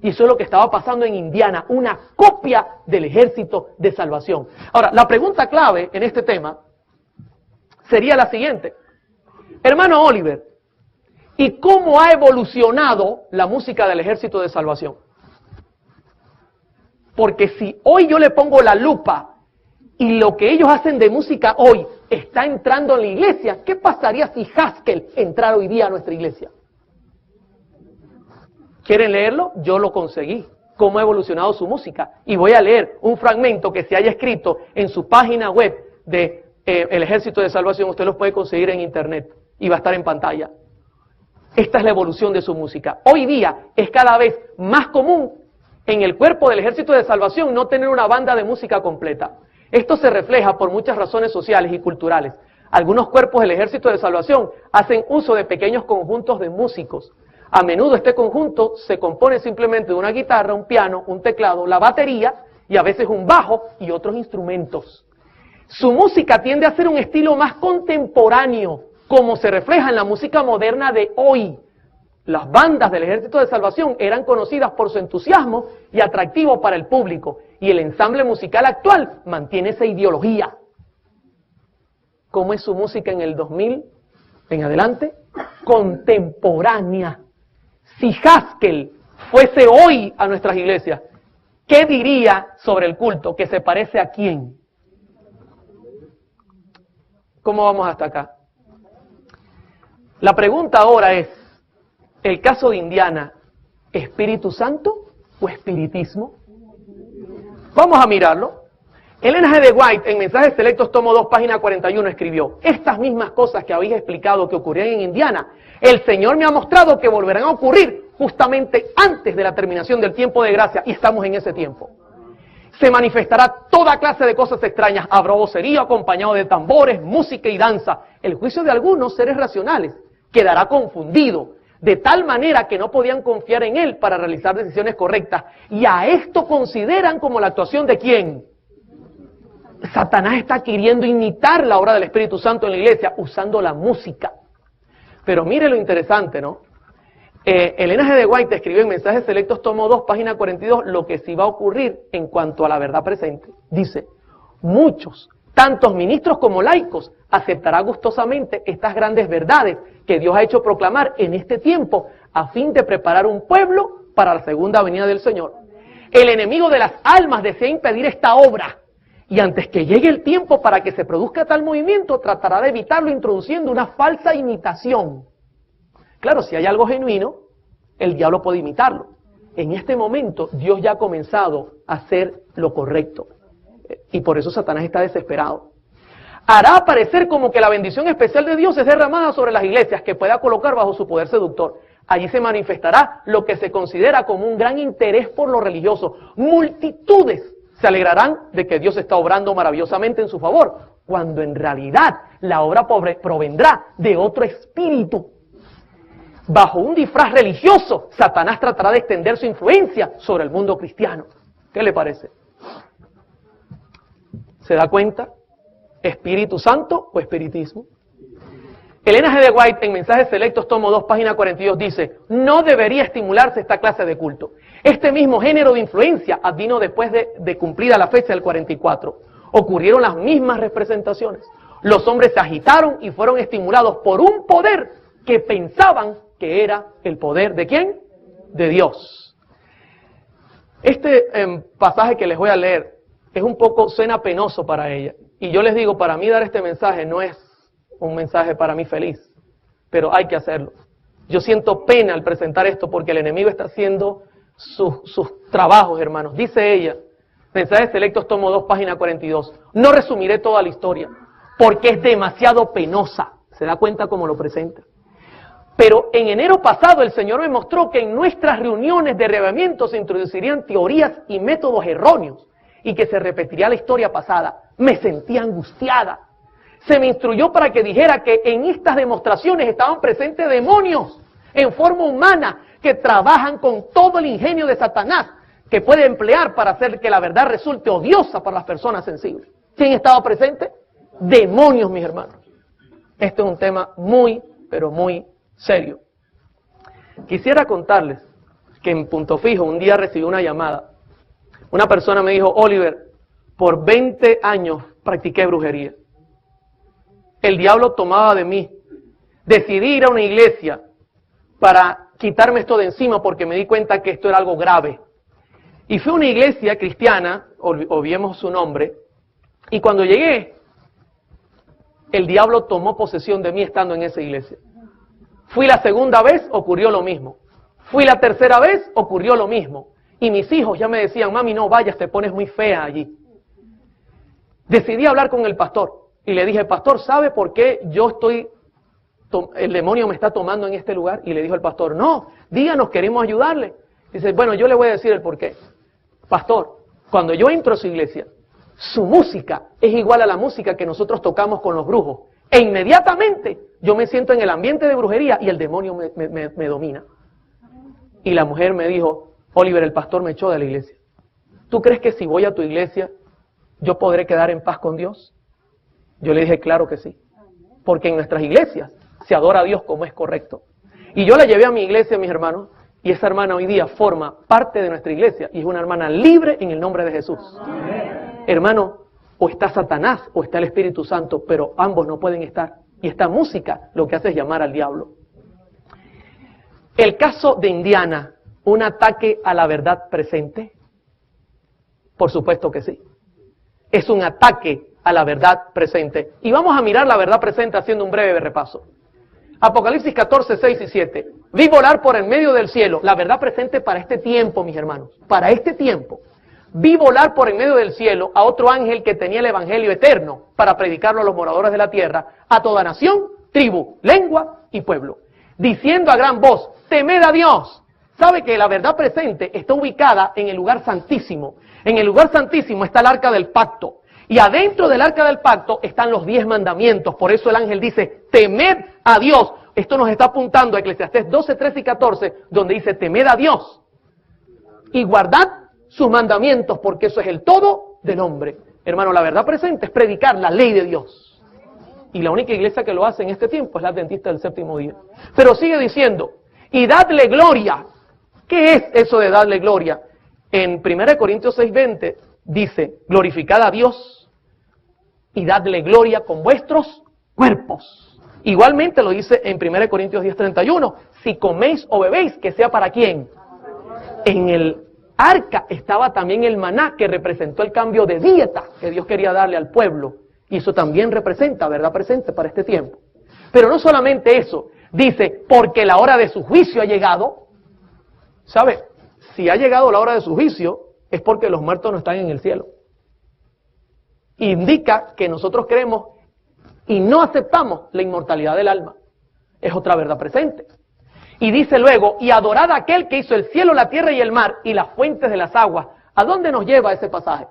Y eso es lo que estaba pasando en Indiana, una copia del ejército de salvación. Ahora, la pregunta clave en este tema sería la siguiente. Hermano Oliver, ¿y cómo ha evolucionado la música del ejército de salvación? Porque si hoy yo le pongo la lupa y lo que ellos hacen de música hoy está entrando en la iglesia, ¿qué pasaría si Haskell entrara hoy día a nuestra iglesia? ¿Quieren leerlo? Yo lo conseguí. Cómo ha evolucionado su música. Y voy a leer un fragmento que se haya escrito en su página web de el Ejército de Salvación. Usted los puede conseguir en internet y va a estar en pantalla. Esta es la evolución de su música. Hoy día es cada vez más común en el cuerpo del Ejército de Salvación no tener una banda de música completa. Esto se refleja por muchas razones sociales y culturales. Algunos cuerpos del Ejército de Salvación hacen uso de pequeños conjuntos de músicos. A menudo este conjunto se compone simplemente de una guitarra, un piano, un teclado, la batería y a veces un bajo y otros instrumentos. Su música tiende a ser un estilo más contemporáneo, como se refleja en la música moderna de hoy. Las bandas del Ejército de Salvación eran conocidas por su entusiasmo y atractivo para el público, y el ensamble musical actual mantiene esa ideología. ¿Cómo es su música en el 2000 en adelante? Contemporánea. Si Haskell fuese hoy a nuestras iglesias, ¿qué diría sobre el culto? ¿Que se parece a quién? ¿Cómo vamos hasta acá? La pregunta ahora es, ¿el caso de Indiana, Espíritu Santo o espiritismo? Vamos a mirarlo. Ellen G. de White, en Mensajes Selectos, tomo 2, página 41, escribió, estas mismas cosas que habéis explicado que ocurrían en Indiana, el Señor me ha mostrado que volverán a ocurrir justamente antes de la terminación del tiempo de gracia, y estamos en ese tiempo. Se manifestará toda clase de cosas extrañas, habrá vocerío acompañado de tambores, música y danza. El juicio de algunos seres racionales quedará confundido, de tal manera que no podían confiar en él para realizar decisiones correctas. Y a esto consideran como la actuación de ¿quién? Satanás está queriendo imitar la obra del Espíritu Santo en la iglesia usando la música. Pero mire lo interesante, ¿no? Ellen G. de White escribió en Mensajes Selectos, tomo 2, página 42, lo que sí va a ocurrir en cuanto a la verdad presente. Dice, muchos, tantos ministros como laicos, aceptarán gustosamente estas grandes verdades que Dios ha hecho proclamar en este tiempo a fin de preparar un pueblo para la segunda venida del Señor. El enemigo de las almas desea impedir esta obra. Y antes que llegue el tiempo para que se produzca tal movimiento, tratará de evitarlo introduciendo una falsa imitación. Claro, si hay algo genuino, el diablo puede imitarlo. En este momento, Dios ya ha comenzado a hacer lo correcto. Y por eso Satanás está desesperado. Hará aparecer como que la bendición especial de Dios es derramada sobre las iglesias que pueda colocar bajo su poder seductor. Allí se manifestará lo que se considera como un gran interés por lo religioso. Multitudes se alegrarán de que Dios está obrando maravillosamente en su favor, cuando en realidad la obra provendrá de otro espíritu. Bajo un disfraz religioso, Satanás tratará de extender su influencia sobre el mundo cristiano. ¿Qué le parece? ¿Se da cuenta? ¿Espíritu Santo o espiritismo? Elena G. de White, en Mensajes Selectos, tomo 2, página 42, dice: no debería estimularse esta clase de culto. Este mismo género de influencia vino después de cumplida la fecha del 44. Ocurrieron las mismas representaciones. Los hombres se agitaron y fueron estimulados por un poder que pensaban que era el poder ¿de quién? De Dios. Este pasaje que les voy a leer es un poco, suena penoso para ella. Y yo les digo, para mí dar este mensaje no es un mensaje para mí feliz, pero hay que hacerlo. Yo siento pena al presentar esto porque el enemigo está haciendo sus trabajos, hermanos. Dice ella, Mensajes Selectos, tomo 2, página 42. No resumiré toda la historia porque es demasiado penosa. ¿Se da cuenta cómo lo presenta? Pero en enero pasado el Señor me mostró que en nuestras reuniones de reavivamiento se introducirían teorías y métodos erróneos y que se repetiría la historia pasada. Me sentía angustiada. Se me instruyó para que dijera que en estas demostraciones estaban presentes demonios en forma humana que trabajan con todo el ingenio de Satanás que puede emplear para hacer que la verdad resulte odiosa para las personas sensibles. ¿Quién estaba presente? Demonios, mis hermanos. Este es un tema muy, pero muy serio. Quisiera contarles que en Punto Fijo un día recibí una llamada. Una persona me dijo: Oliver, por 20 años practiqué brujería. El diablo tomaba de mí. Decidí ir a una iglesia para quitarme esto de encima porque me di cuenta que esto era algo grave. Y fui a una iglesia cristiana, olvidemos su nombre, y cuando llegué, el diablo tomó posesión de mí estando en esa iglesia. Fui la segunda vez, ocurrió lo mismo. Fui la tercera vez, ocurrió lo mismo. Y mis hijos ya me decían: mami, no vayas, te pones muy fea allí. Decidí hablar con el pastor y le dije: pastor, ¿sabe por qué el demonio me está tomando en este lugar? Y le dijo el pastor: no, díganos, queremos ayudarle. Dice: bueno, yo le voy a decir el por qué. Pastor, cuando yo entro a su iglesia, su música es igual a la música que nosotros tocamos con los brujos. E inmediatamente yo me siento en el ambiente de brujería y el demonio me domina. Y la mujer me dijo: Oliver, el pastor me echó de la iglesia. ¿Tú crees que si voy a tu iglesia yo podré quedar en paz con Dios? Yo le dije: claro que sí. Porque en nuestras iglesias se adora a Dios como es correcto. Y yo la llevé a mi iglesia, mis hermanos, y esa hermana hoy día forma parte de nuestra iglesia y es una hermana libre en el nombre de Jesús. Amén. Hermano, o está Satanás o está el Espíritu Santo, pero ambos no pueden estar. Y esta música lo que hace es llamar al diablo. El caso de Indiana, ¿un ataque a la verdad presente? Por supuesto que sí. Es un ataque a la verdad presente. Y vamos a mirar la verdad presente haciendo un breve repaso. Apocalipsis 14, 6 y 7. Vi volar por en medio del cielo. La verdad presente para este tiempo, mis hermanos. Para este tiempo. Vi volar por en medio del cielo a otro ángel que tenía el evangelio eterno para predicarlo a los moradores de la tierra, a toda nación, tribu, lengua y pueblo. Diciendo a gran voz: temed a Dios. ¿Sabe que la verdad presente está ubicada en el lugar santísimo? En el lugar santísimo está el arca del pacto. Y adentro del arca del pacto están los 10 mandamientos. Por eso el ángel dice: temed a Dios. Esto nos está apuntando a Eclesiastés 12, 13 y 14, donde dice: temed a Dios y guardad sus mandamientos, porque eso es el todo del hombre. Hermano, la verdad presente es predicar la ley de Dios. Y la única iglesia que lo hace en este tiempo es la Adventista del Séptimo Día. Pero sigue diciendo: y dadle gloria. ¿Qué es eso de darle gloria? En 1 Corintios 6:20 dice: glorificad a Dios y dadle gloria con vuestros cuerpos. Igualmente lo dice en 1 Corintios 10:31, si coméis o bebéis, que sea para quién. En el arca estaba también el maná, que representó el cambio de dieta que Dios quería darle al pueblo. Y eso también representa, ¿verdad?, presente para este tiempo. Pero no solamente eso, dice, porque la hora de su juicio ha llegado. ¿Sabe? Si ha llegado la hora de su juicio, es porque los muertos no están en el cielo. Indica que nosotros creemos y no aceptamos la inmortalidad del alma. Es otra verdad presente. Y dice luego, y adorad a aquel que hizo el cielo, la tierra y el mar, y las fuentes de las aguas. ¿A dónde nos lleva ese pasaje?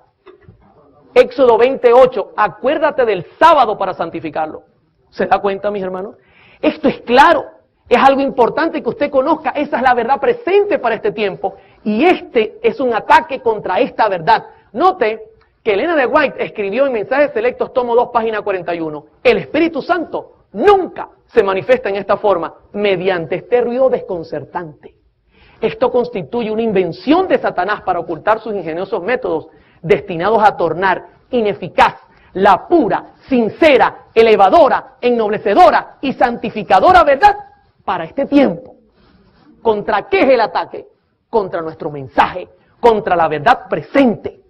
Éxodo 28, acuérdate del sábado para santificarlo. ¿Se da cuenta, mis hermanos? Esto es claro, es algo importante que usted conozca, esa es la verdad presente para este tiempo, y este es un ataque contra esta verdad. Note que Elena de White escribió en Mensajes Selectos, tomo 2, página 41, el Espíritu Santo nunca se manifiesta en esta forma, mediante este ruido desconcertante. Esto constituye una invención de Satanás para ocultar sus ingeniosos métodos, destinados a tornar ineficaz la pura, sincera, elevadora, ennoblecedora y santificadora verdad para este tiempo. ¿Contra qué es el ataque? Contra nuestro mensaje, contra la verdad presente.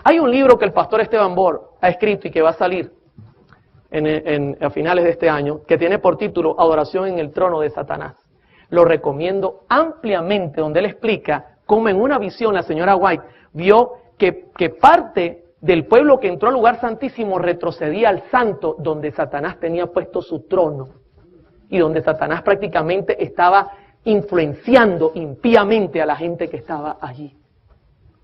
Hay un libro que el pastor Esteban Bor ha escrito y que va a salir a finales de este año, que tiene por título Adoración en el trono de Satanás. Lo recomiendo ampliamente, donde él explica cómo en una visión la señora White vio que parte del pueblo que entró al lugar santísimo retrocedía al santo donde Satanás tenía puesto su trono y donde Satanás prácticamente estaba influenciando impíamente a la gente que estaba allí.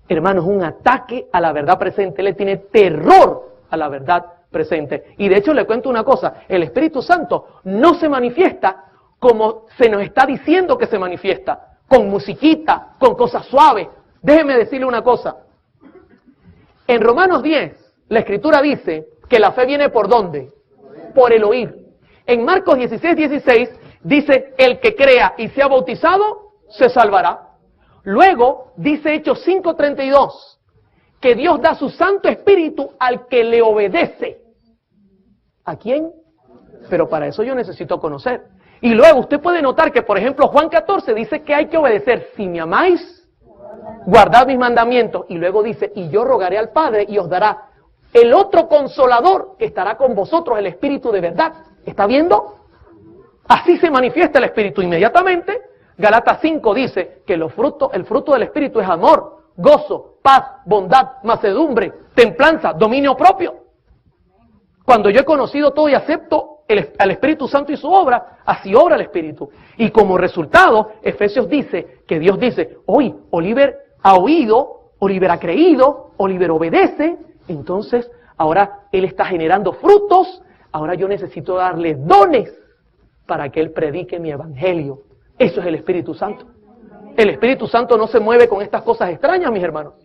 Hermanos, un ataque a la verdad presente. Él le tiene terror a la verdad presente. Y de hecho le cuento una cosa, el Espíritu Santo no se manifiesta como se nos está diciendo que se manifiesta, con musiquita, con cosas suaves. Déjeme decirle una cosa. En Romanos 10, la Escritura dice que la fe viene ¿por dónde? Por el oír. En Marcos 16, 16 dice, el que crea y sea bautizado, se salvará. Luego dice Hechos 5:32, que Dios da su Santo Espíritu al que le obedece. ¿A quién? Pero para eso yo necesito conocer. Y luego usted puede notar que, por ejemplo, Juan 14 dice que hay que obedecer. Si me amáis, guardad mis mandamientos. Y luego dice, y yo rogaré al Padre y os dará el otro consolador que estará con vosotros, el Espíritu de verdad. ¿Está viendo? Así se manifiesta el Espíritu inmediatamente. Galatas 5 dice que el fruto del Espíritu es amor, gozo, paz, bondad, mansedumbre, templanza, dominio propio. Cuando yo he conocido todo y acepto al Espíritu Santo y su obra, así obra el Espíritu. Y como resultado, Efesios dice que Dios dice, hoy Oliver ha oído, Oliver ha creído, Oliver obedece, entonces ahora él está generando frutos, ahora yo necesito darle dones para que él predique mi evangelio. Eso es el Espíritu Santo. El Espíritu Santo no se mueve con estas cosas extrañas, mis hermanos.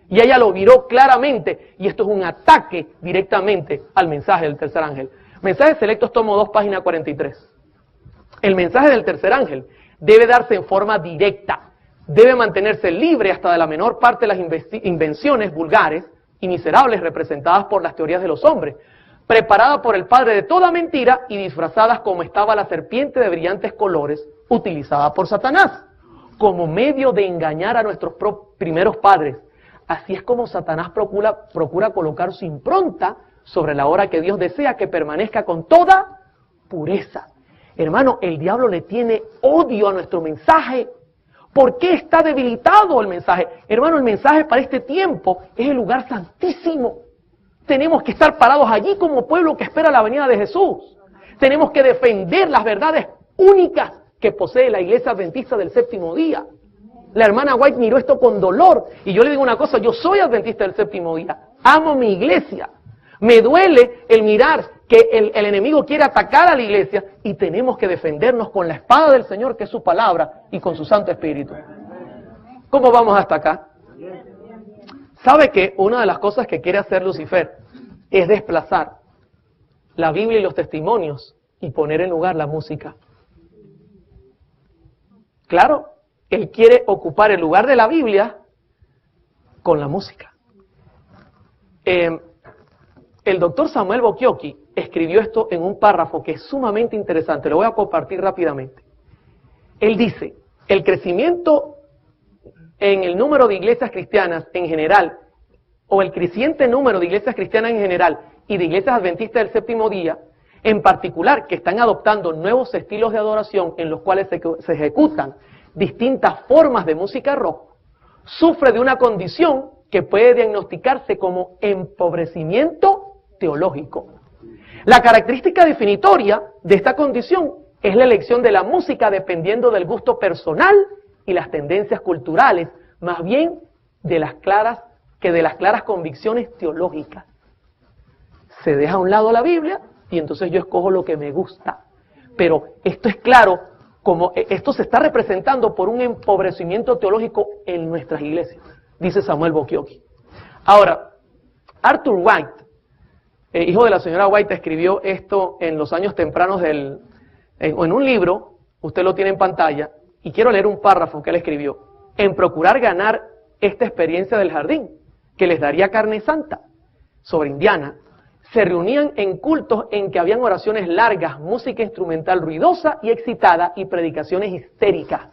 Y ella lo viró claramente, y esto es un ataque directamente al mensaje del tercer ángel. Mensajes Selectos, tomo 2, página 43. El mensaje del tercer ángel debe darse en forma directa, debe mantenerse libre hasta de la menor parte de las invenciones vulgares y miserables representadas por las teorías de los hombres, preparadas por el padre de toda mentira y disfrazadas como estaba la serpiente de brillantes colores utilizada por Satanás, como medio de engañar a nuestros primeros padres. Así es como Satanás procura colocar su impronta sobre la hora que Dios desea que permanezca con toda pureza. Hermano, el diablo le tiene odio a nuestro mensaje. ¿Por qué está debilitado el mensaje? Hermano, el mensaje para este tiempo es el lugar santísimo. Tenemos que estar parados allí como pueblo que espera la venida de Jesús. Tenemos que defender las verdades únicas que posee la Iglesia Adventista del Séptimo Día. La hermana White miró esto con dolor. Y yo le digo una cosa, yo soy adventista del Séptimo Día. Amo mi iglesia. Me duele el mirar que el enemigo quiere atacar a la iglesia y tenemos que defendernos con la espada del Señor, que es su palabra, y con su Santo Espíritu. ¿Cómo vamos hasta acá? ¿Sabe que una de las cosas que quiere hacer Lucifer es desplazar la Biblia y los testimonios y poner en lugar la música? Claro, él quiere ocupar el lugar de la Biblia con la música. El doctor Samuel Bocchiocchi escribió esto en un párrafo que es sumamente interesante. Lo voy a compartir rápidamente. Él dice, el crecimiento en el número de iglesias cristianas en general, o el creciente número de iglesias cristianas en general y de iglesias adventistas del séptimo día, en particular, que están adoptando nuevos estilos de adoración en los cuales se ejecutan distintas formas de música rock, sufre de una condición que puede diagnosticarse como empobrecimiento teológico. La característica definitoria de esta condición es la elección de la música dependiendo del gusto personal y las tendencias culturales, más bien de las claras convicciones teológicas. Se deja a un lado la Biblia y entonces yo escojo lo que me gusta. Pero esto es claro, como esto se está representando por un empobrecimiento teológico en nuestras iglesias, dice Samuel Bokioki. Ahora, Arthur White, hijo de la señora White, escribió esto en los años tempranos en un libro, usted lo tiene en pantalla, y quiero leer un párrafo que él escribió, en procurar ganar esta experiencia del jardín, que les daría carne santa, sobre Indiana, se reunían en cultos en que habían oraciones largas, música instrumental ruidosa y excitada y predicaciones histéricas.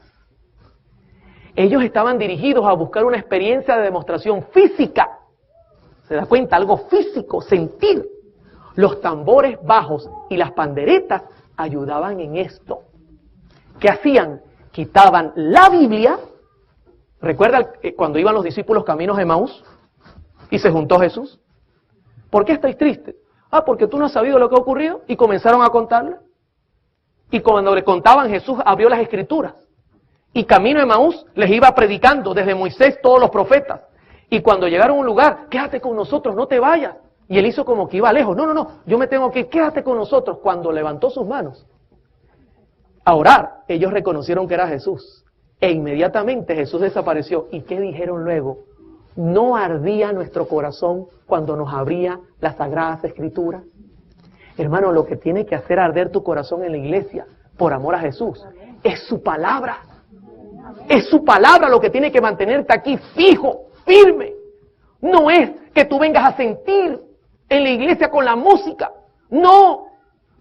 Ellos estaban dirigidos a buscar una experiencia de demostración física. ¿Se da cuenta? Algo físico, sentir. Los tambores bajos y las panderetas ayudaban en esto. ¿Qué hacían? Quitaban la Biblia. ¿Recuerda cuando iban los discípulos caminos de Emaús y se juntó Jesús? ¿Por qué estáis tristes? Porque tú no has sabido lo que ha ocurrido, y comenzaron a contarle. Y cuando le contaban, Jesús abrió las Escrituras. Y camino de Emaús les iba predicando desde Moisés todos los profetas. Y cuando llegaron a un lugar, quédate con nosotros, no te vayas. Y él hizo como que iba lejos. No, yo me tengo que ir, quédate con nosotros. Cuando levantó sus manos a orar, ellos reconocieron que era Jesús. E inmediatamente Jesús desapareció. ¿Y qué dijeron luego? ¿No ardía nuestro corazón cuando nos abría las Sagradas Escrituras? Hermano, lo que tiene que hacer arder tu corazón en la iglesia, por amor a Jesús, es su palabra. Es su palabra lo que tiene que mantenerte aquí fijo, firme. No es que tú vengas a sentir en la iglesia con la música. No,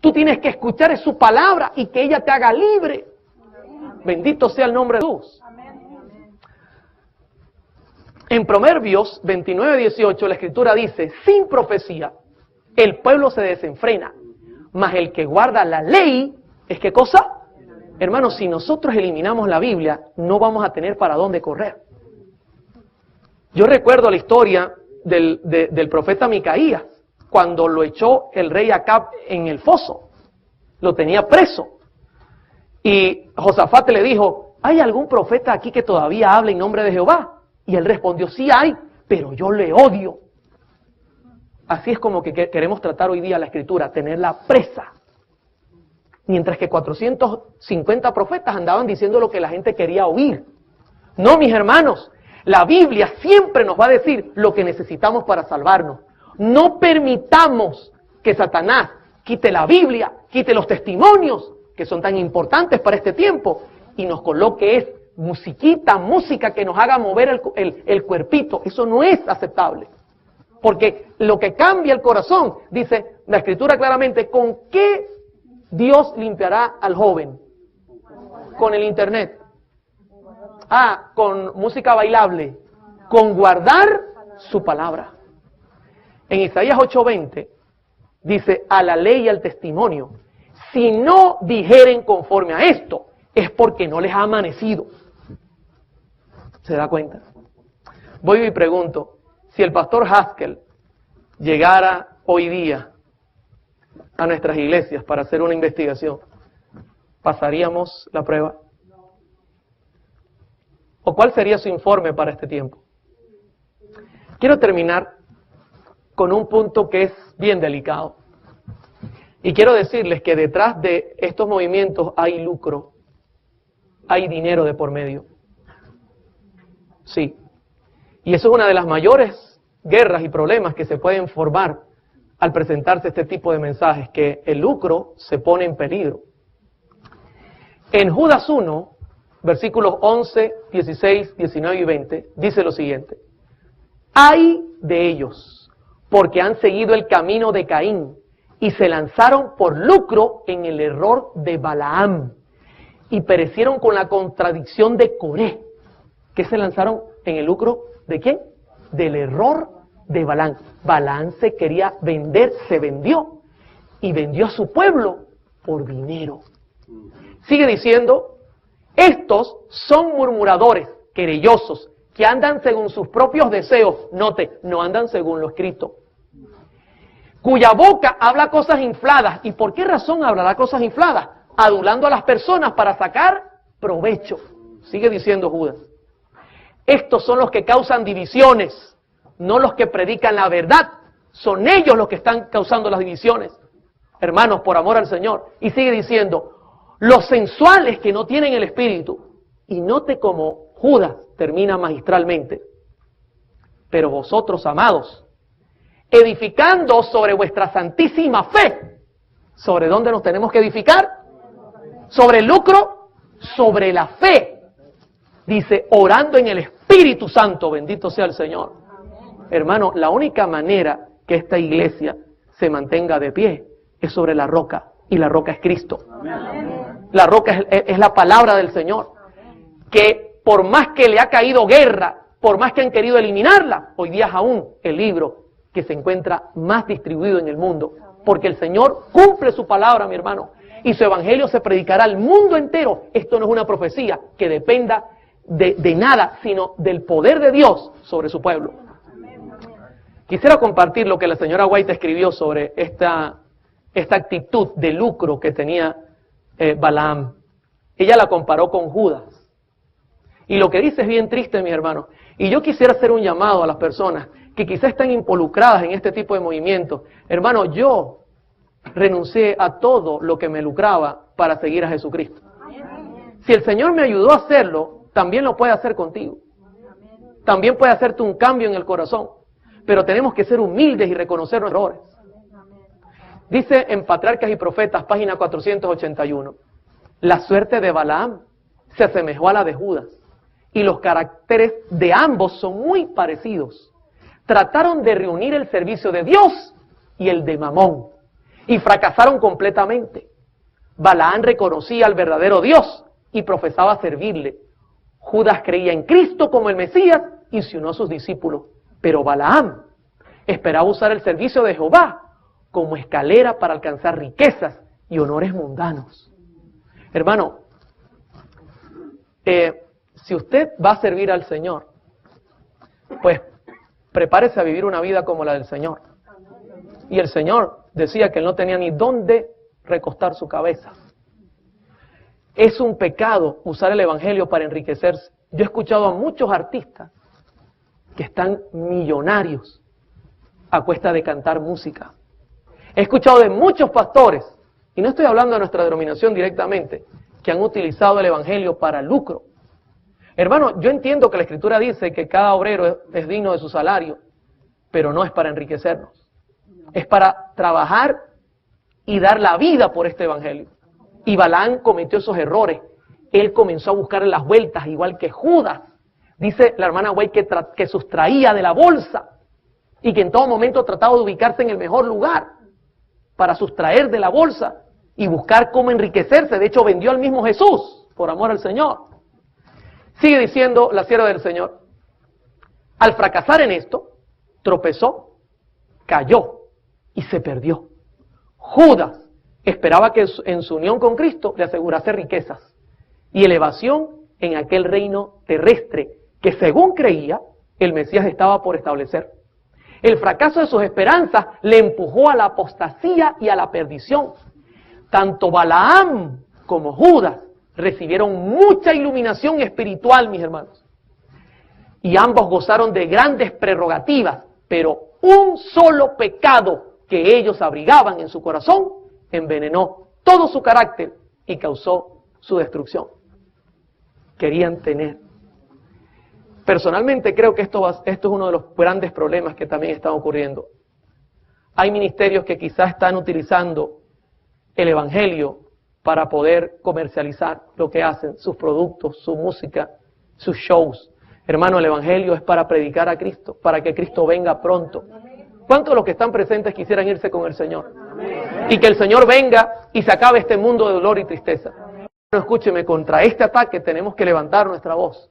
tú tienes que escuchar su palabra y que ella te haga libre. Bendito sea el nombre de Jesús. En Proverbios 29:18 la Escritura dice, sin profecía el pueblo se desenfrena, mas el que guarda la ley, ¿es qué cosa? Hermanos, si nosotros eliminamos la Biblia, no vamos a tener para dónde correr. Yo recuerdo la historia del profeta Micaías, cuando lo echó el rey Acab en el foso, lo tenía preso. Y Josafat le dijo, ¿hay algún profeta aquí que todavía habla en nombre de Jehová? Y él respondió, sí hay, pero yo le odio. Así es como que queremos tratar hoy día la Escritura, tenerla presa. Mientras que 450 profetas andaban diciendo lo que la gente quería oír. No, mis hermanos, la Biblia siempre nos va a decir lo que necesitamos para salvarnos. No permitamos que Satanás quite la Biblia, quite los testimonios, que son tan importantes para este tiempo, y nos coloque música que nos haga mover el cuerpito. Eso no es aceptable. Porque lo que cambia el corazón, dice la Escritura claramente, ¿con qué Dios limpiará al joven? Con el internet. Con música bailable. Con guardar su palabra. En Isaías 8:20 dice, a la ley y al testimonio, si no dijeren conforme a esto, es porque no les ha amanecido. ¿Se da cuenta? Voy y pregunto, si el pastor Haskell llegara hoy día a nuestras iglesias para hacer una investigación, ¿pasaríamos la prueba? ¿O cuál sería su informe para este tiempo? Quiero terminar con un punto que es bien delicado. Y quiero decirles que detrás de estos movimientos hay lucro, hay dinero de por medio. Sí. Y eso es una de las mayores guerras y problemas que se pueden formar al presentarse este tipo de mensajes, que el lucro se pone en peligro. En Judas 1, versículos 11, 16, 19 y 20, dice lo siguiente. ¡Ay de ellos! Porque han seguido el camino de Caín y se lanzaron por lucro en el error de Balaam y perecieron con la contradicción de Coré. que se lanzaron en el lucro ¿de quién? Del error de Balaam. Balaam se quería vender, se vendió y vendió a su pueblo por dinero. Sigue diciendo, estos son murmuradores, querellosos, que andan según sus propios deseos. Note, no andan según lo escrito. Cuya boca habla cosas infladas. ¿Y por qué razón hablará cosas infladas? Adulando a las personas para sacar provecho. Sigue diciendo Judas. Estos son los que causan divisiones, no los que predican la verdad. Son ellos los que están causando las divisiones. Hermanos, por amor al Señor. Y sigue diciendo, los sensuales que no tienen el Espíritu. Y note cómo Judas termina magistralmente. Pero vosotros, amados, edificando sobre vuestra santísima fe. ¿Sobre dónde nos tenemos que edificar? Sobre el lucro, sobre la fe. Dice, orando en el Espíritu Santo, bendito sea el Señor. Hermano, la única manera que esta iglesia se mantenga de pie es sobre la roca, y la roca es Cristo. La roca es la palabra del Señor, que por más que le ha caído guerra, por más que han querido eliminarla, hoy día es aún el libro que se encuentra más distribuido en el mundo, porque el Señor cumple su palabra, mi hermano, y su evangelio se predicará al mundo entero. Esto no es una profecía que dependa de nada, sino del poder de Dios sobre su pueblo. Quisiera compartir lo que la señora White escribió sobre esta actitud de lucro que tenía Balaam. Ella la comparó con Judas. Y lo que dice es bien triste, mi hermano. Y yo quisiera hacer un llamado a las personas que quizás están involucradas en este tipo de movimientos. Hermano, yo renuncié a todo lo que me lucraba para seguir a Jesucristo. Si el Señor me ayudó a hacerlo, también lo puede hacer contigo. También puede hacerte un cambio en el corazón. Pero tenemos que ser humildes y reconocer nuestros errores. Dice en Patriarcas y Profetas, página 481, la suerte de Balaam se asemejó a la de Judas, y los caracteres de ambos son muy parecidos. Trataron de reunir el servicio de Dios y el de Mamón, y fracasaron completamente. Balaam reconocía al verdadero Dios y profesaba servirle. Judas creía en Cristo como el Mesías y se unió a sus discípulos. Pero Balaam esperaba usar el servicio de Jehová como escalera para alcanzar riquezas y honores mundanos. Hermano, si usted va a servir al Señor, pues prepárese a vivir una vida como la del Señor. Y el Señor decía que él no tenía ni dónde recostar su cabeza. Es un pecado usar el Evangelio para enriquecerse. Yo he escuchado a muchos artistas que están millonarios a cuesta de cantar música. He escuchado de muchos pastores, y no estoy hablando de nuestra denominación directamente, que han utilizado el Evangelio para lucro. Hermano, yo entiendo que la Escritura dice que cada obrero es digno de su salario, pero no es para enriquecernos. Es para trabajar y dar la vida por este Evangelio. Y Balaam cometió esos errores. Él comenzó a buscar las vueltas, igual que Judas. Dice la hermana White que sustraía de la bolsa y que en todo momento trataba de ubicarse en el mejor lugar para sustraer de la bolsa y buscar cómo enriquecerse. De hecho, vendió al mismo Jesús por amor al Señor. Sigue diciendo la sierva del Señor. Al fracasar en esto, tropezó, cayó y se perdió. Judas esperaba que en su unión con Cristo le asegurase riquezas y elevación en aquel reino terrestre que, según creía, el Mesías estaba por establecer. El fracaso de sus esperanzas le empujó a la apostasía y a la perdición. Tanto Balaam como Judas recibieron mucha iluminación espiritual, mis hermanos. Y ambos gozaron de grandes prerrogativas, pero un solo pecado que ellos abrigaban en su corazón envenenó todo su carácter y causó su destrucción. Querían tener. Personalmente creo que esto es uno de los grandes problemas que también están ocurriendo. Hay ministerios que quizás están utilizando el Evangelio para poder comercializar lo que hacen, sus productos, su música, sus shows. Hermano, el Evangelio es para predicar a Cristo, para que Cristo venga pronto. ¿Cuántos de los que están presentes quisieran irse con el Señor? Y que el Señor venga y se acabe este mundo de dolor y tristeza. Pero escúcheme, contra este ataque tenemos que levantar nuestra voz.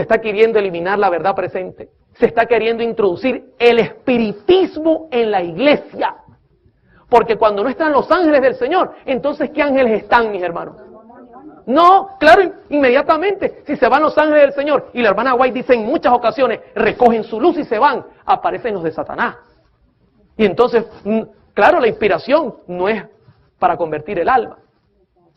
se está queriendo eliminar la verdad presente. Se está queriendo introducir el espiritismo en la iglesia. Porque cuando no están los ángeles del Señor, entonces ¿qué ángeles están, mis hermanos? No, claro, inmediatamente, si se van los ángeles del Señor, y la hermana White dice en muchas ocasiones, recogen su luz y se van, aparecen los de Satanás. Y entonces, claro, la inspiración no es para convertir el alma.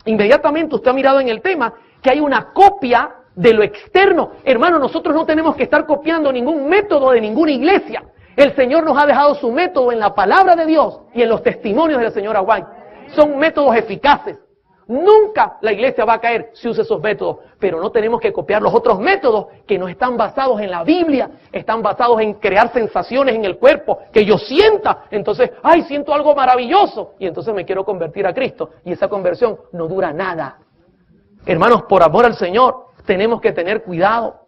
Inmediatamente usted ha mirado en el tema que hay una copia de lo externo. Hermano, nosotros no tenemos que estar copiando ningún método de ninguna iglesia. El Señor nos ha dejado su método en la palabra de Dios y en los testimonios de la señora White. Son métodos eficaces. Nunca la iglesia va a caer si usa esos métodos, pero no tenemos que copiar los otros métodos que no están basados en la Biblia, están basados en crear sensaciones en el cuerpo, que yo sienta, entonces, ay, siento algo maravilloso, y entonces me quiero convertir a Cristo, y esa conversión no dura nada. Hermanos, por amor al Señor, tenemos que tener cuidado,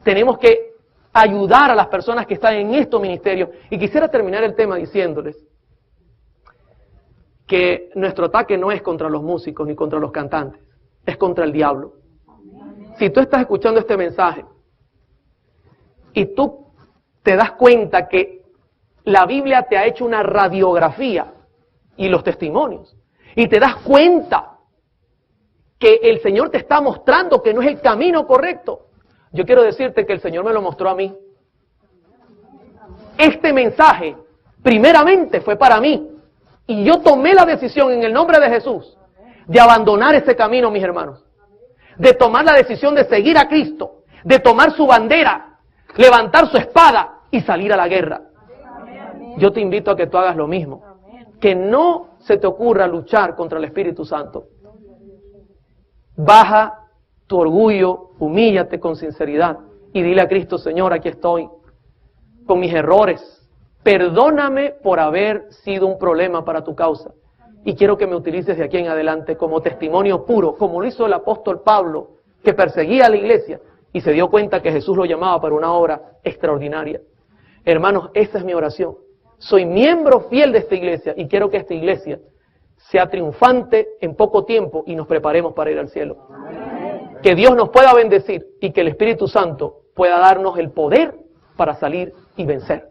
tenemos que ayudar a las personas que están en estos ministerios, y quisiera terminar el tema diciéndoles que nuestro ataque no es contra los músicos ni contra los cantantes, es contra el diablo. Si tú estás escuchando este mensaje y tú te das cuenta que la Biblia te ha hecho una radiografía y los testimonios, y te das cuenta que el Señor te está mostrando que no es el camino correcto, yo quiero decirte que el Señor me lo mostró a mí. Este mensaje primeramente fue para mí. Y yo tomé la decisión en el nombre de Jesús de abandonar ese camino, mis hermanos. De tomar la decisión de seguir a Cristo, de tomar su bandera, levantar su espada y salir a la guerra. Yo te invito a que tú hagas lo mismo. Que no se te ocurra luchar contra el Espíritu Santo. Baja tu orgullo, humíllate con sinceridad y dile a Cristo: Señor, aquí estoy con mis errores. Perdóname por haber sido un problema para tu causa. Y quiero que me utilices de aquí en adelante como testimonio puro, como lo hizo el apóstol Pablo, que perseguía a la iglesia y se dio cuenta que Jesús lo llamaba para una obra extraordinaria. Hermanos, esa es mi oración. Soy miembro fiel de esta iglesia y quiero que esta iglesia sea triunfante en poco tiempo y nos preparemos para ir al cielo. Que Dios nos pueda bendecir y que el Espíritu Santo pueda darnos el poder para salir y vencer.